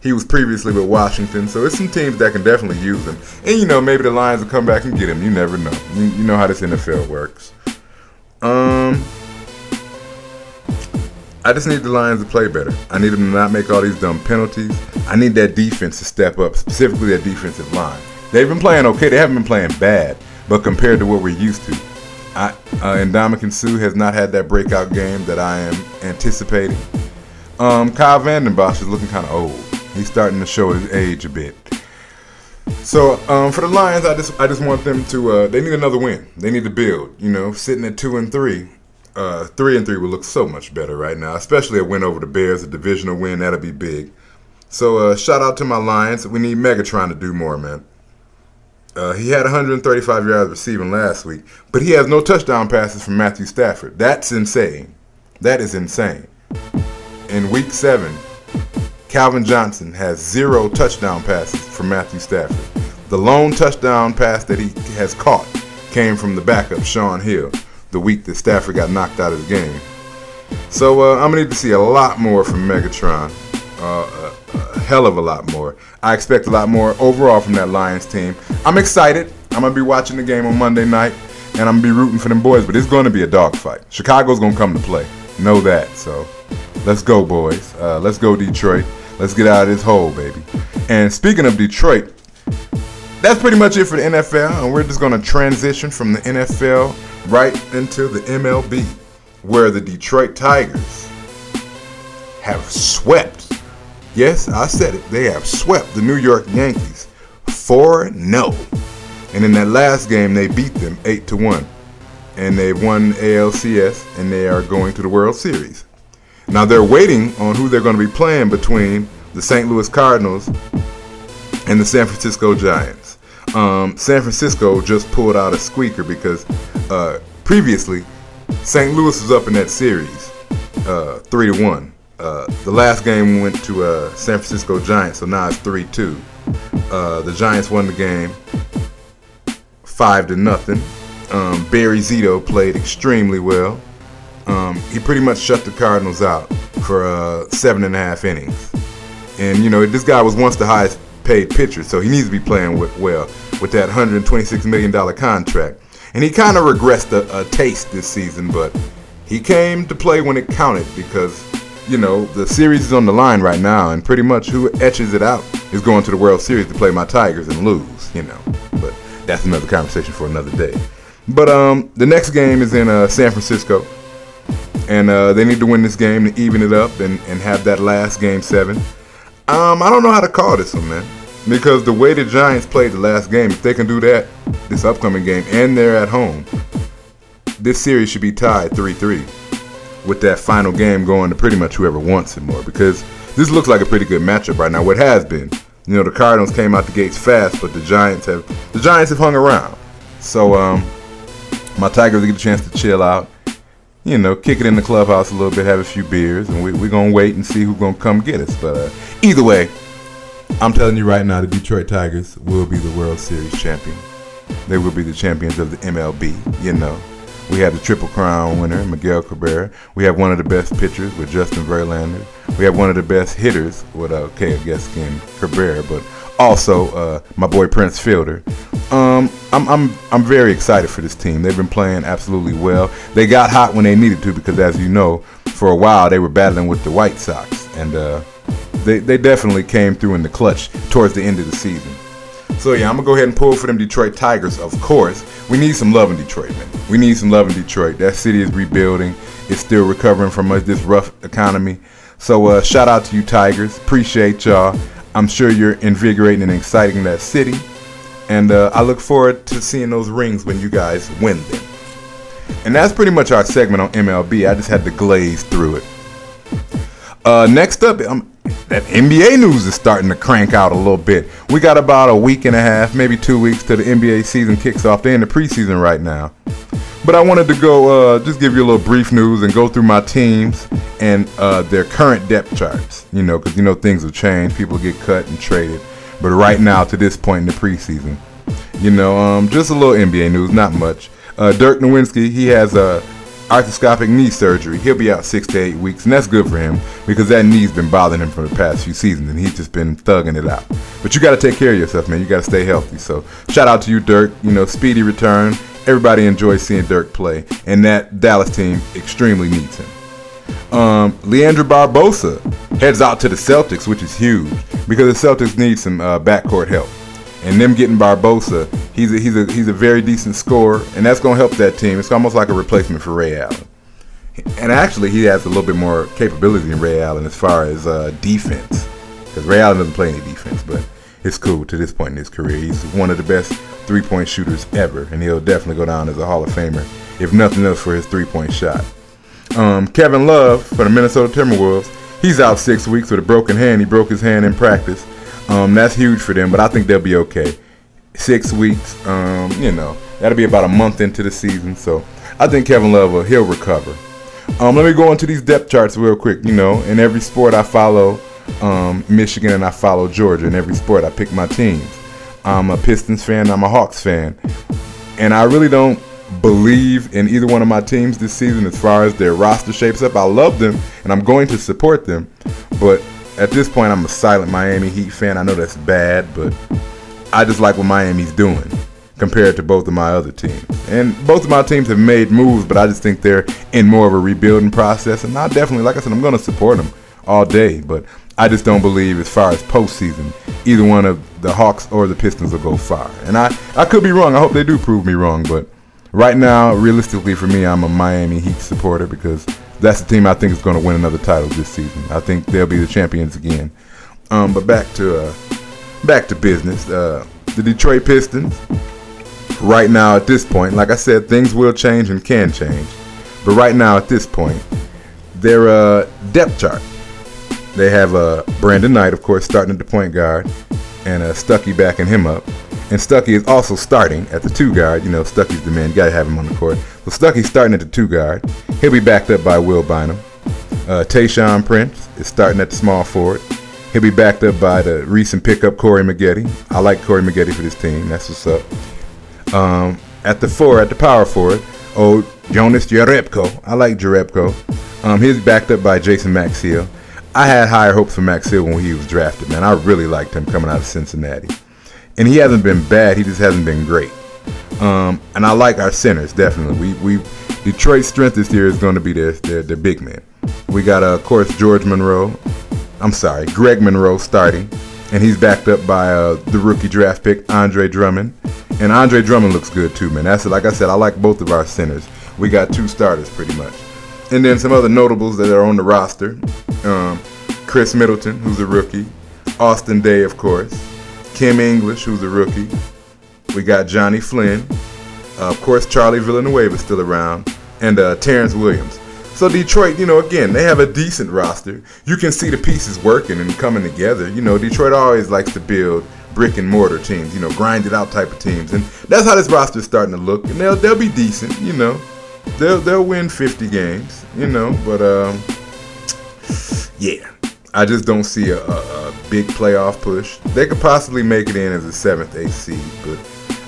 He was previously with Washington, so it's some teams that can definitely use him. And, you know, maybe the Lions will come back and get him. You never know. You know how this NFL works. I just need the Lions to play better. I need them to not make all these dumb penalties. I need that defense to step up, specifically that defensive line. They've been playing okay. They haven't been playing bad, but compared to what we're used to, Ndamukong Suh has not had that breakout game that I am anticipating. Kyle Vanden Bosch is looking kind of old. He's starting to show his age a bit. So for the Lions, I just want them to. They need another win. They need to build. You know, sitting at 2-3, 3-3 would look so much better right now. Especially a win over the Bears, a divisional win, that'll be big. So shout out to my Lions. We need Megatron to do more, man. He had 135 yards receiving last week, but he has no touchdown passes from Matthew Stafford. That's insane. That is insane. In week 7, Calvin Johnson has 0 touchdown passes from Matthew Stafford. The lone touchdown pass that he has caught came from the backup, Sean Hill, the week that Stafford got knocked out of the game. So I'm going to need to see a lot more from Megatron. A hell of a lot more. I expect a lot more overall from that Lions team. I'm excited. I'm going to be watching the game on Monday night, and I'm going to be rooting for them boys, but it's going to be a dogfight. Chicago's going to come to play. Know that. So let's go, boys. Let's go, Detroit. Let's get out of this hole, baby. And speaking of Detroit, that's pretty much it for the NFL, and we're just going to transition from the NFL right into the MLB. where the Detroit Tigers have swept. Yes, I said it. They have swept the New York Yankees 4-0. And in that last game, they beat them 8-1. And they won ALCS, and they are going to the World Series. Now they're waiting on who they're going to be playing between the St. Louis Cardinals and the San Francisco Giants. San Francisco just pulled out a squeaker because previously St. Louis was up in that series 3-1. The last game went to San Francisco Giants, so now it's 3-2. The Giants won the game 5-0. Barry Zito played extremely well. He pretty much shut the Cardinals out for 7.5 innings. And, you know, this guy was once the highest paid pitcher, so he needs to be playing well with that $126 million contract. And he kind of regressed a taste this season, but he came to play when it counted because, you know, the series is on the line right now, and pretty much who etches it out is going to the World Series to play my Tigers and lose, you know. But that's another conversation for another day. But the next game is in San Francisco, and they need to win this game to even it up and have that last Game 7. I don't know how to call this one, man, because the way the Giants played the last game, if they can do that this upcoming game, and they're at home, this series should be tied 3-3 with that final game going to pretty much whoever wants it more, because this looks like a pretty good matchup right now. What has been, you know, the Cardinals came out the gates fast, but the Giants have hung around. So my Tigers get a chance to chill out, you know, kick it in the clubhouse a little bit, have a few beers, and we're going to wait and see who's going to come get us. But either way, I'm telling you right now, the Detroit Tigers will be the World Series champion. They will be the champions of the MLB, you know. We have the Triple Crown winner, Miguel Cabrera. We have one of the best pitchers with Justin Verlander. We have one of the best hitters with, I guess again, Cabrera, but also my boy Prince Fielder. I'm very excited for this team. They've been playing absolutely well. They got hot when they needed to because, as you know, for a while they were battling with the White Sox, and they definitely came through in the clutch towards the end of the season. So yeah, I'm gonna go ahead and pull for them Detroit Tigers. Of course, we need some love in Detroit, man. We need some love in Detroit. That city is rebuilding. It's still recovering from this rough economy. So shout out to you Tigers. Appreciate y'all. I'm sure you're invigorating and exciting that city. And I look forward to seeing those rings when you guys win them. And that's pretty much our segment on MLB. I just had to glaze through it. Next up, that NBA news is starting to crank out a little bit. We got about a week and a half, maybe 2 weeks till the NBA season kicks off. They're in the preseason right now. But I wanted to go just give you a little brief news and go through my teams and their current depth charts. You know, because you know things will change. People get cut and traded. But right now, to this point in the preseason, you know, just a little NBA news, not much. Dirk Nowitzki, he has arthroscopic knee surgery. He'll be out 6 to 8 weeks, and that's good for him because that knee's been bothering him for the past few seasons, and he's just been thugging it out. But you got to take care of yourself, man. You got to stay healthy. So shout out to you, Dirk. You know, speedy return. Everybody enjoys seeing Dirk play, and that Dallas team extremely needs him. Leandro Barbosa heads out to the Celtics, which is huge because the Celtics need some backcourt help. And them getting Barbosa, he's a very decent scorer, and that's going to help that team. It's almost like a replacement for Ray Allen. And actually, he has a little bit more capability than Ray Allen as far as defense, because Ray Allen doesn't play any defense, but it's cool to this point in his career. He's one of the best three-point shooters ever, and he'll definitely go down as a Hall of Famer, if nothing else for his three-point shot. Kevin Love for the Minnesota Timberwolves, he's out 6 weeks with a broken hand. He broke his hand in practice. That's huge for them, but I think they'll be okay. 6 weeks, you know, that'll be about a month into the season, so I think Kevin Love, he'll recover. Let me go into these depth charts real quick. You know, in every sport I follow Michigan and I follow Georgia. In every sport I pick my teams. I'm a Pistons fan, I'm a Hawks fan, and I really don't believe in either one of my teams this season as far as their roster shapes up. I love them, and I'm going to support them, but at this point, I'm a silent Miami Heat fan. I know that's bad, but I just like what Miami's doing compared to both of my other teams. And both of my teams have made moves, but I just think they're in more of a rebuilding process. And I definitely, like I said, I'm going to support them all day, but I just don't believe as far as postseason, either one of the Hawks or the Pistons will go far. And I could be wrong. I hope they do prove me wrong, but Right now, realistically for me, I'm a Miami Heat supporter because that's the team I think is going to win another title this season. I think they'll be the champions again. But back to business. The Detroit Pistons, right now at this point, like I said, things will change and can change. But right now at this point, their depth chart. They have Brandon Knight, of course, starting at the point guard, and Stuckey backing him up. And Stuckey is also starting at the 2 guard. You know, Stuckey's the man. You got to have him on the court. So Stuckey's starting at the 2 guard. He'll be backed up by Will Bynum. Tayshaun Prince is starting at the small forward. He'll be backed up by the recent pickup Corey Maggette. I like Corey Maggette for this team. That's what's up. At the power forward, Jonas Jerebko. I like Jerebko. He's backed up by Jason Maxiell. I had higher hopes for Maxiell when he was drafted, man. I really liked him coming out of Cincinnati. And he hasn't been bad. He just hasn't been great. And I like our centers, definitely. Detroit's strength this year is going to be their big men. We got, of course, Greg Monroe starting. And he's backed up by the rookie draft pick, Andre Drummond. And Andre Drummond looks good, too, man. Like I said, I like both of our centers. We got 2 starters, pretty much. And then some other notables that are on the roster. Chris Middleton, who's a rookie. Austin Day, of course. Kim English, who's a rookie. We got Johnny Flynn. Of course, Charlie Villanueva is still around. And Terrence Williams. So Detroit, again, they have a decent roster. You can see the pieces working and coming together. Detroit always likes to build brick and mortar teams, grinded out type of teams. And that's how this roster is starting to look. And they'll be decent, They'll win 50 games, but yeah. I just don't see a big playoff push. They could possibly make it in as a 7th, 8th seed, but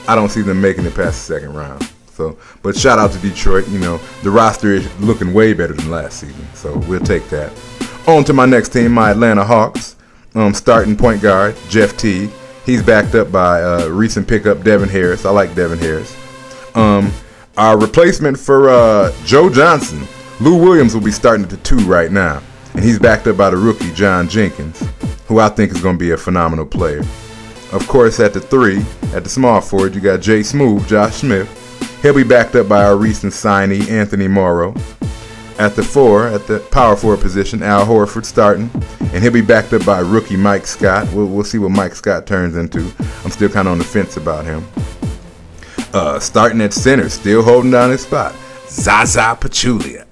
I don't see them making it past the second round. So, but shout out to Detroit. The roster is looking way better than last season, so we'll take that. On to my next team, my Atlanta Hawks. Starting point guard, Jeff Teague. He's backed up by recent pickup Devin Harris. I like Devin Harris. Our replacement for Joe Johnson, Lou Williams, will be starting at the 2 right now. And he's backed up by the rookie, John Jenkins, who I think is going to be a phenomenal player. Of course, at the 3, at the small forward, you got Jay Smooth, Josh Smith. He'll be backed up by our recent signee, Anthony Morrow. At the 4, at the power forward position, Al Horford starting. And he'll be backed up by rookie Mike Scott. We'll see what Mike Scott turns into. I'm still kind of on the fence about him. Starting at center, still holding down his spot, Zaza Pachulia.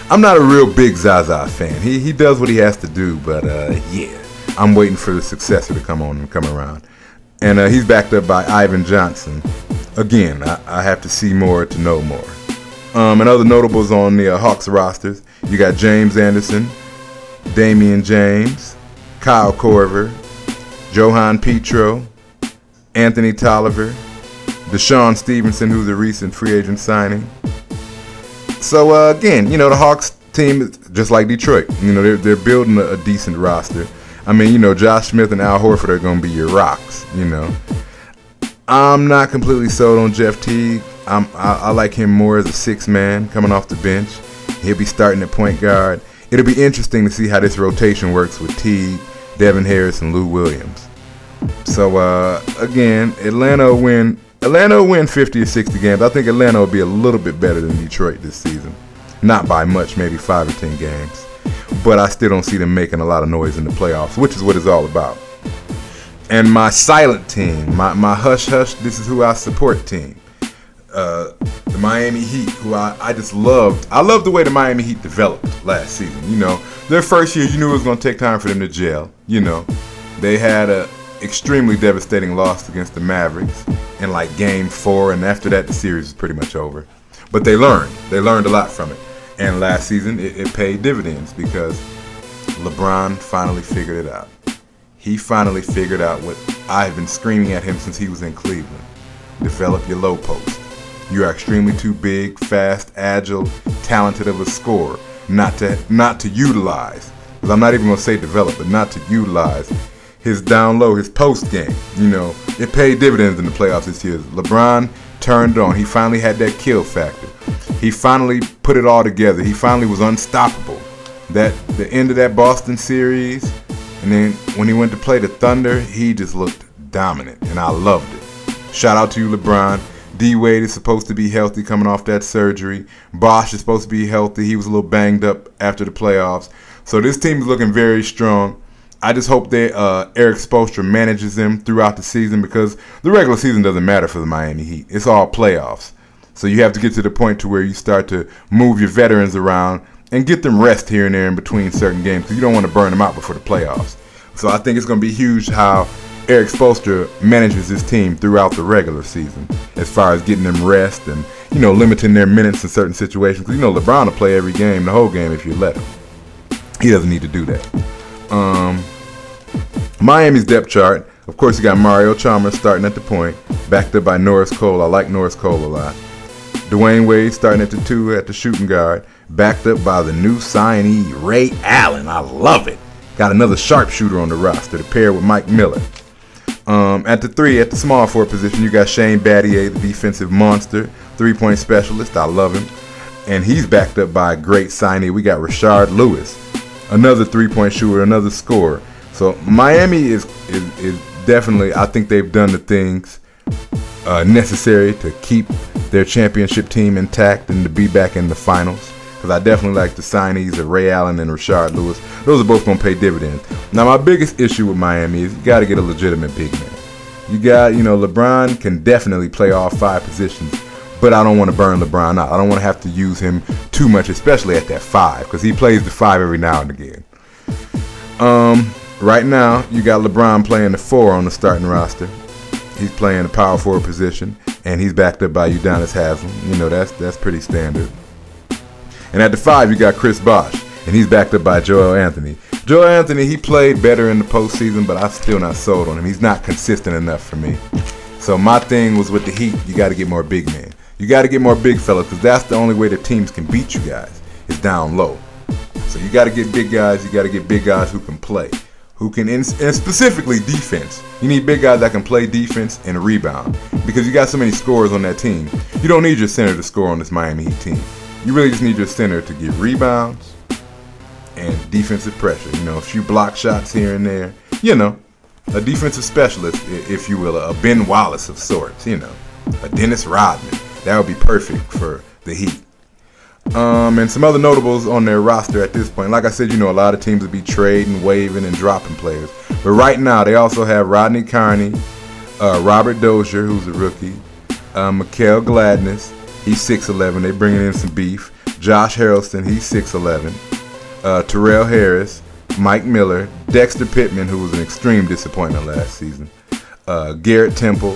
I'm not a real big Zaza fan. He does what he has to do, but yeah, I'm waiting for the successor to come on and come around. And he's backed up by Ivan Johnson. Again, I have to see more to know more. And other notables on the Hawks rosters, you got James Anderson, Damian James, Kyle Korver, Johan Petro, Anthony Tolliver, Deshaun Stevenson, who's a recent free agent signing. So again, the Hawks team is just like Detroit. They're building a decent roster. I mean, Josh Smith and Al Horford are going to be your rocks. I'm not completely sold on Jeff Teague. I like him more as a 6th man coming off the bench. He'll be starting at point guard. It'll be interesting to see how this rotation works with Teague, Devin Harris, and Lou Williams. So again, Atlanta will win 50 or 60 games. I think Atlanta will be a little bit better than Detroit this season. Not by much, maybe 5 or 10 games. But I still don't see them making a lot of noise in the playoffs, which is what it's all about. And my silent team, my hush-hush, this is who I support team. The Miami Heat, who I just loved. I loved the way the Miami Heat developed last season. Their first year, you knew it was going to take time for them to gel. They had a extremely devastating loss against the Mavericks in like game 4, and after that the series was pretty much over. But they learned a lot from it, and last season it paid dividends because LeBron finally figured it out. He finally figured out what I've been screaming at him since he was in Cleveland. Develop your low post. You are extremely too big, fast, agile, talented of a scorer not to utilize, because I'm not even going to say develop, but not to utilize his down low, his post game. It paid dividends in the playoffs this year. LeBron turned on. He finally had that kill factor. He finally put it all together. He finally was unstoppable. The end of that Boston series, and then when he went to play the Thunder, he just looked dominant, and I loved it. Shout out to you, LeBron. D-Wade is supposed to be healthy coming off that surgery. Bosch is supposed to be healthy. He was a little banged up after the playoffs. So this team is looking very strong. I just hope that Eric Spoelstra manages them throughout the season, because the regular season doesn't matter for the Miami Heat. It's all playoffs. So you have to get to the point to where you start to move your veterans around and get them rest here and there in between certain games, because you don't want to burn them out before the playoffs. So I think it's going to be huge how Eric Spoelstra manages his team throughout the regular season, as far as getting them rest and, limiting their minutes in certain situations. Because, LeBron will play every game, the whole game, if you let him. He doesn't need to do that. Miami's depth chart, of course, you got Mario Chalmers starting at the point, backed up by Norris Cole. I like Norris Cole a lot. Dwayne Wade starting at the 2 at the shooting guard, backed up by the new signee, Ray Allen. I love it. Got another sharpshooter on the roster to pair with Mike Miller. At the 3, at the small forward position, you got Shane Battier, the defensive monster, 3-point specialist. I love him. And he's backed up by a great signee. We got Rashard Lewis, another 3-point shooter, another scorer. So Miami is definitely, I think they've done the things necessary to keep their championship team intact and to be back in the finals. Because I definitely like the signees of Ray Allen and Rashard Lewis. Those are both going to pay dividends. Now, my biggest issue with Miami is you got to get a legitimate big man. You got, LeBron can definitely play all 5 positions, but I don't want to burn LeBron out. I don't want to have to use him too much, especially at that 5, because he plays the 5 every now and again. Right now, you got LeBron playing the 4 on the starting roster. He's playing the power forward position, and he's backed up by Udonis Haslem. That's pretty standard. And at the 5, you got Chris Bosh, and he's backed up by Joel Anthony. Joel Anthony, he played better in the postseason, but I'm still not sold on him. He's not consistent enough for me. So my thing was with the Heat, you got to get more big men. You got to get more big fellas, because that's the only way the teams can beat you guys, is down low. So you got to get big guys. You got to get big guys who can play, who can, and specifically defense. You need big guys that can play defense and rebound, because you got so many scorers on that team. You don't need your center to score on this Miami Heat team. You really just need your center to get rebounds and defensive pressure. A few block shots here and there. A defensive specialist, if you will, a Ben Wallace of sorts. A Dennis Rodman. That would be perfect for the Heat. And some other notables on their roster at this point. Like I said, a lot of teams would be trading, waving, and dropping players. But right now, they also have Rodney Carney, Robert Dozier, who's a rookie, Mikael Gladness. He's 6'11". They bringing in some beef. Josh Harrelson, he's 6'11". Terrell Harris, Mike Miller, Dexter Pittman, who was an extreme disappointment last season, Garrett Temple,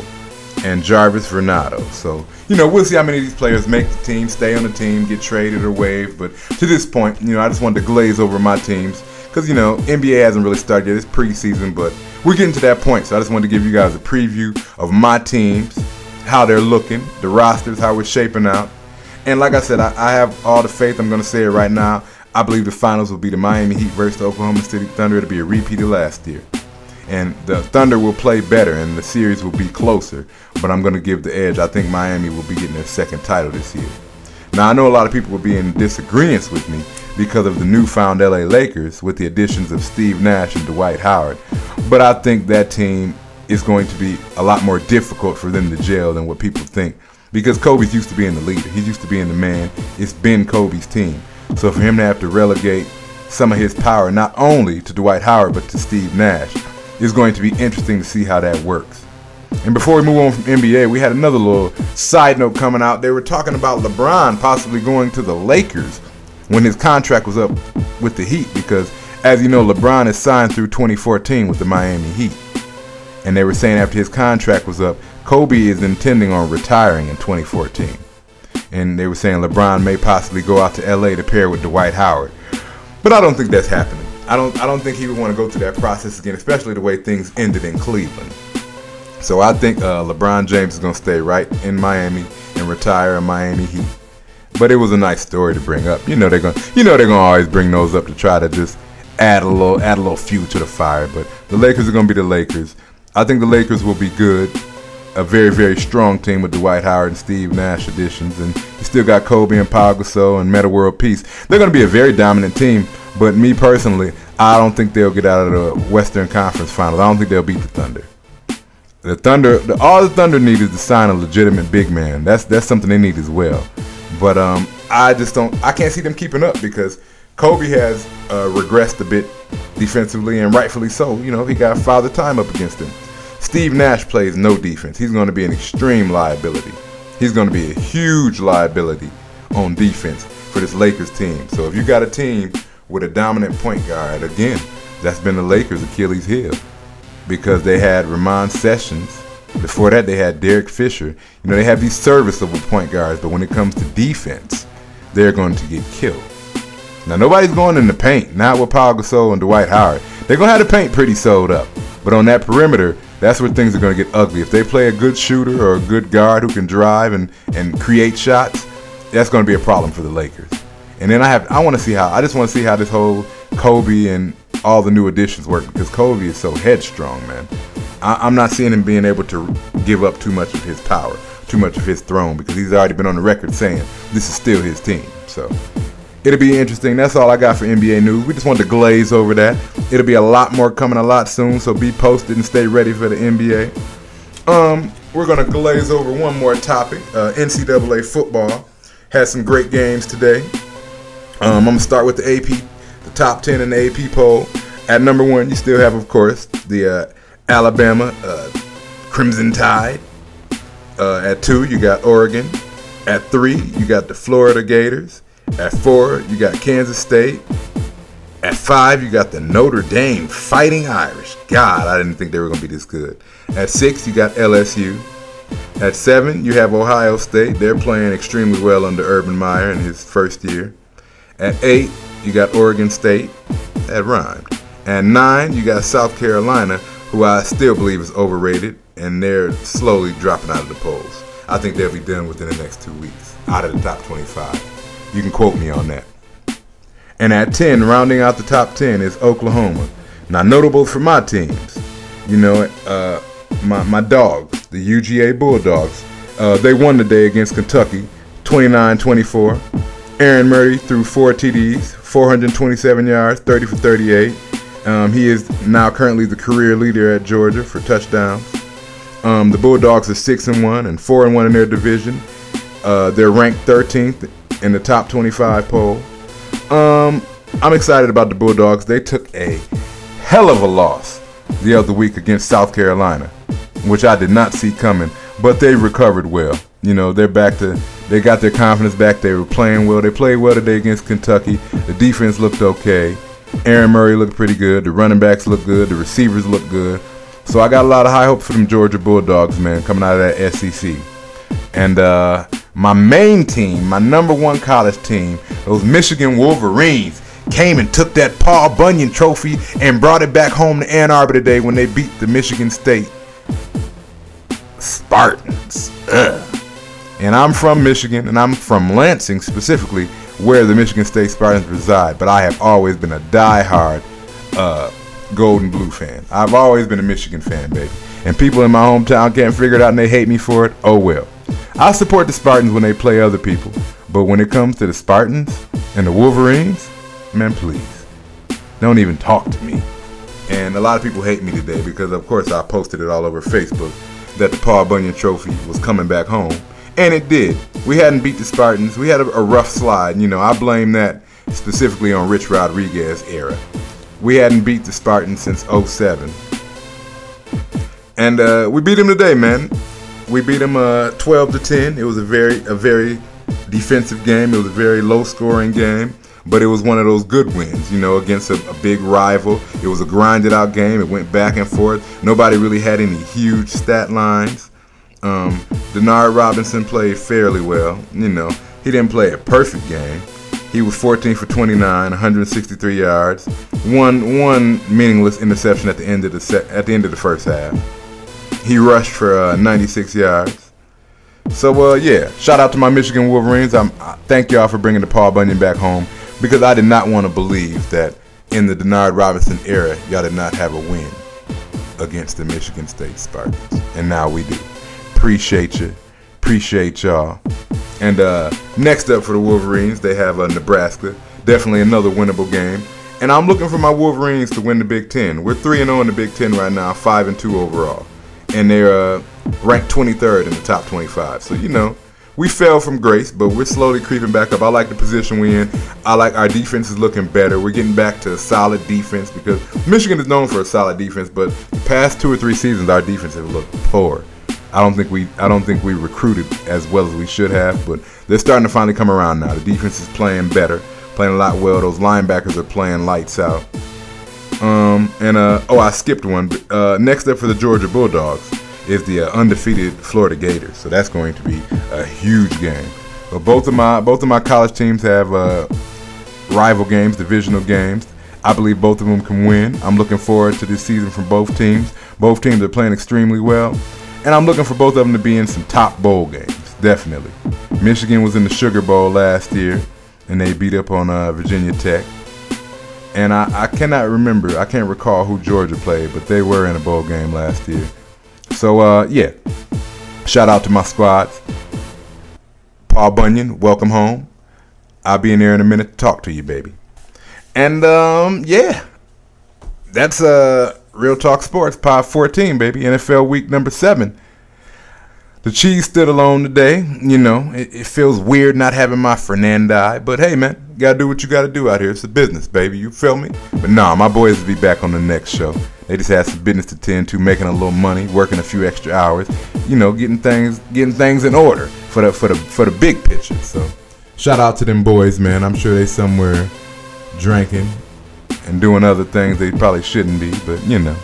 and Jarvis Vernado. So, we'll see how many of these players make the team, stay on the team, get traded or waived. But to this point, I just wanted to glaze over my teams because, NBA hasn't really started yet. It's preseason, but we're getting to that point. So I just wanted to give you guys a preview of my teams, how they're looking, the rosters, how we're shaping out. And like I said, I have all the faith. I'm going to say it right now. I believe the finals will be the Miami Heat versus the Oklahoma City Thunder. It'll be a repeat of last year. And the Thunder will play better and the series will be closer. But I'm going to give the edge. I think Miami will be getting their 2nd title this year. Now, I know a lot of people will be in disagreement with me because of the newfound LA Lakers with the additions of Steve Nash and Dwight Howard. But I think that team is going to be a lot more difficult for them to gel than what people think. Because Kobe's used to being the leader. He's used to being the man. It's been Kobe's team. So for him to have to relegate some of his power not only to Dwight Howard but to Steve Nash is going to be interesting to see how that works. And before we move on from NBA, we had another little side note coming out. They were talking about LeBron possibly going to the Lakers when his contract was up with the Heat because, as you know, LeBron is signed through 2014 with the Miami Heat. And they were saying after his contract was up, Kobe is intending on retiring in 2014. And they were saying LeBron may possibly go out to LA to pair with Dwight Howard. But I don't think that's happening. I don't think he would want to go through that process again, especially the way things ended in Cleveland. So I think LeBron James is going to stay right in Miami and retire in Miami Heat. But it was a nice story to bring up. They're gonna always bring those up to try to just add a little fuel to the fire. But the Lakers are gonna be the Lakers. I think the Lakers will be good. A very, very strong team with Dwight Howard and Steve Nash additions. And you still got Kobe and Pau Gasol and Metta World Peace. They're going to be a very dominant team. But me personally, I don't think they'll get out of the Western Conference Finals. I don't think they'll beat the Thunder. all the Thunder need is to sign a legitimate big man. That's something they need as well. But I can't see them keeping up because Kobe has regressed a bit defensively, and rightfully so. You know, he got father time up against him. Steve Nash plays no defense. He's going to be an extreme liability. He's going to be a huge liability on defense for this Lakers team. So if you got a team with a dominant point guard, again, that's been the Lakers' Achilles heel, because they had Ramon Sessions. Before that, they had Derek Fisher. You know, they have these serviceable point guards, but when it comes to defense, they're going to get killed. Now, nobody's going in the paint, not with Paul Gasol and Dwight Howard. They're going to have the paint pretty sewed up. But on that perimeter, that's where things are going to get ugly. If they play a good shooter or a good guard who can drive and create shots, that's going to be a problem for the Lakers. And then I just want to see how this whole Kobe and all the new additions work, because Kobe is so headstrong, man. I'm not seeing him being able to give up too much of his power, too much of his throne, because he's already been on the record saying this is still his team. So it'll be interesting. That's all I got for NBA news. We just wanted to glaze over that. It'll be a lot more coming a lot soon, so be posted and stay ready for the NBA. We're going to glaze over one more topic. NCAA football has some great games today. I'm going to start with the AP, the top 10 in the AP poll. At number 1, you still have, of course, the Alabama Crimson Tide. At 2, you got Oregon. At 3, you got the Florida Gators. At 4, you got Kansas State. At 5, you got the Notre Dame Fighting Irish. God, I didn't think they were going to be this good. At 6, you got LSU. At 7, you have Ohio State. They're playing extremely well under Urban Meyer in his first year. At 8, you got Oregon State. That rhymed. At 9, you got South Carolina, who I still believe is overrated, and they're slowly dropping out of the polls. I think they'll be done within the next 2 weeks, out of the top 25. You can quote me on that. And at 10, rounding out the top 10, is Oklahoma. Now, notable for my teams, you know, my dogs, the UGA Bulldogs, they won today against Kentucky, 29-24. Aaron Murray threw 4 TDs, 427 yards, 30 for 38. He is now currently the career leader at Georgia for touchdowns. The Bulldogs are 6-1 and 4-1 in their division. They're ranked 13th in the top 25 poll. I'm excited about the Bulldogs. They took a hell of a loss the other week against South Carolina, which I did not see coming, but they recovered well. You know, they got their confidence back. They were playing well. They played well today against Kentucky. The defense looked okay. Aaron Murray looked pretty good. The running backs looked good. The receivers looked good. So I got a lot of high hopes for them Georgia Bulldogs, man, coming out of that SEC. And my main team, my number 1 college team, those Michigan Wolverines, came and took that Paul Bunyan trophy and brought it back home to Ann Arbor today when they beat the Michigan State Spartans. And I'm from Michigan, and I'm from Lansing specifically, where the Michigan State Spartans reside. But I have always been a die-hard gold and blue fan. I've always been a Michigan fan, baby. And people in my hometown can't figure it out and they hate me for it. Oh well. I support the Spartans when they play other people. But when it comes to the Spartans and the Wolverines, man, please, don't even talk to me. And a lot of people hate me today because, of course, I posted it all over Facebook that the Paul Bunyan Trophy was coming back home. And it did. We hadn't beat the Spartans. We had a rough slide. You know, I blame that specifically on Rich Rodriguez era. We hadn't beat the Spartans since 07. And we beat them today, man. We beat them 12-10. It was a very defensive game. It was a very low-scoring game. But it was one of those good wins, you know, against a big rival. It was a grinded-out game. It went back and forth. Nobody really had any huge stat lines. Denard Robinson played fairly well. You know, he didn't play a perfect game. He was 14 for 29, 163 yards. One meaningless interception at the end of the first half. He rushed for 96 yards. So yeah, shout out to my Michigan Wolverines. I thank y'all for bringing the Paul Bunyan back home, because I did not want to believe that in the Denard Robinson era y'all did not have a win against the Michigan State Spartans, and now we do. Appreciate you. Appreciate y'all. And next up for the Wolverines, they have Nebraska. Definitely another winnable game. And I'm looking for my Wolverines to win the Big Ten. We're 3-0 in the Big Ten right now, 5-2 overall. and they're ranked 23rd in the top 25. So, you know, we fell from grace, but we're slowly creeping back up. I like the position we're in. I like our defense is looking better. We're getting back to a solid defense because Michigan is known for a solid defense, but the past 2 or 3 seasons our defense has looked poor. I don't think we recruited as well as we should have, but they're starting to finally come around now. The defense is playing better, playing a lot well. Those linebackers are playing lights out. I skipped one. Next up for the Georgia Bulldogs is the undefeated Florida Gators. So that's going to be a huge game. But both of my college teams have rival games, divisional games. I believe both of them can win. I'm looking forward to this season from both teams. Both teams are playing extremely well. And I'm looking for both of them to be in some top bowl games, definitely. Michigan was in the Sugar Bowl last year, and they beat up on Virginia Tech. And I can't recall who Georgia played, but they were in a bowl game last year. So, yeah, shout out to my squads. Paul Bunyan, welcome home. I'll be in there in a minute to talk to you, baby. And, yeah, that's Real Talk Sports, pod 14, baby. NFL week number 7. The cheese stood alone today. You know, it feels weird not having my Fernandi, but hey, man, you gotta do what you gotta do out here. It's a business, baby. You feel me? But nah, my boys will be back on the next show. They just had some business to tend to, making a little money, working a few extra hours, you know, getting things in order for the big picture. So, shout out to them boys, man. I'm sure they somewhere drinking and doing other things they probably shouldn't be, but you know,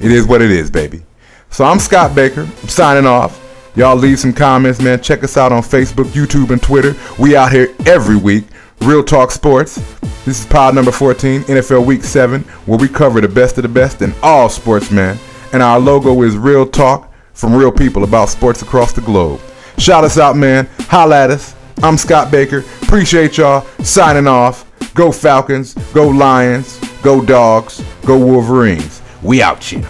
it is what it is, baby. So I'm Scott Baker. I'm signing off. Y'all leave some comments, man. Check us out on Facebook, YouTube, and Twitter. We out here every week. Real Talk Sports. This is pod number 14, NFL Week 7, where we cover the best of the best in all sports, man. And our logo is Real Talk from real people about sports across the globe. Shout us out, man. Holla at us. I'm Scott Baker. Appreciate y'all. Signing off. Go Falcons. Go Lions. Go Dogs. Go Wolverines. We out here.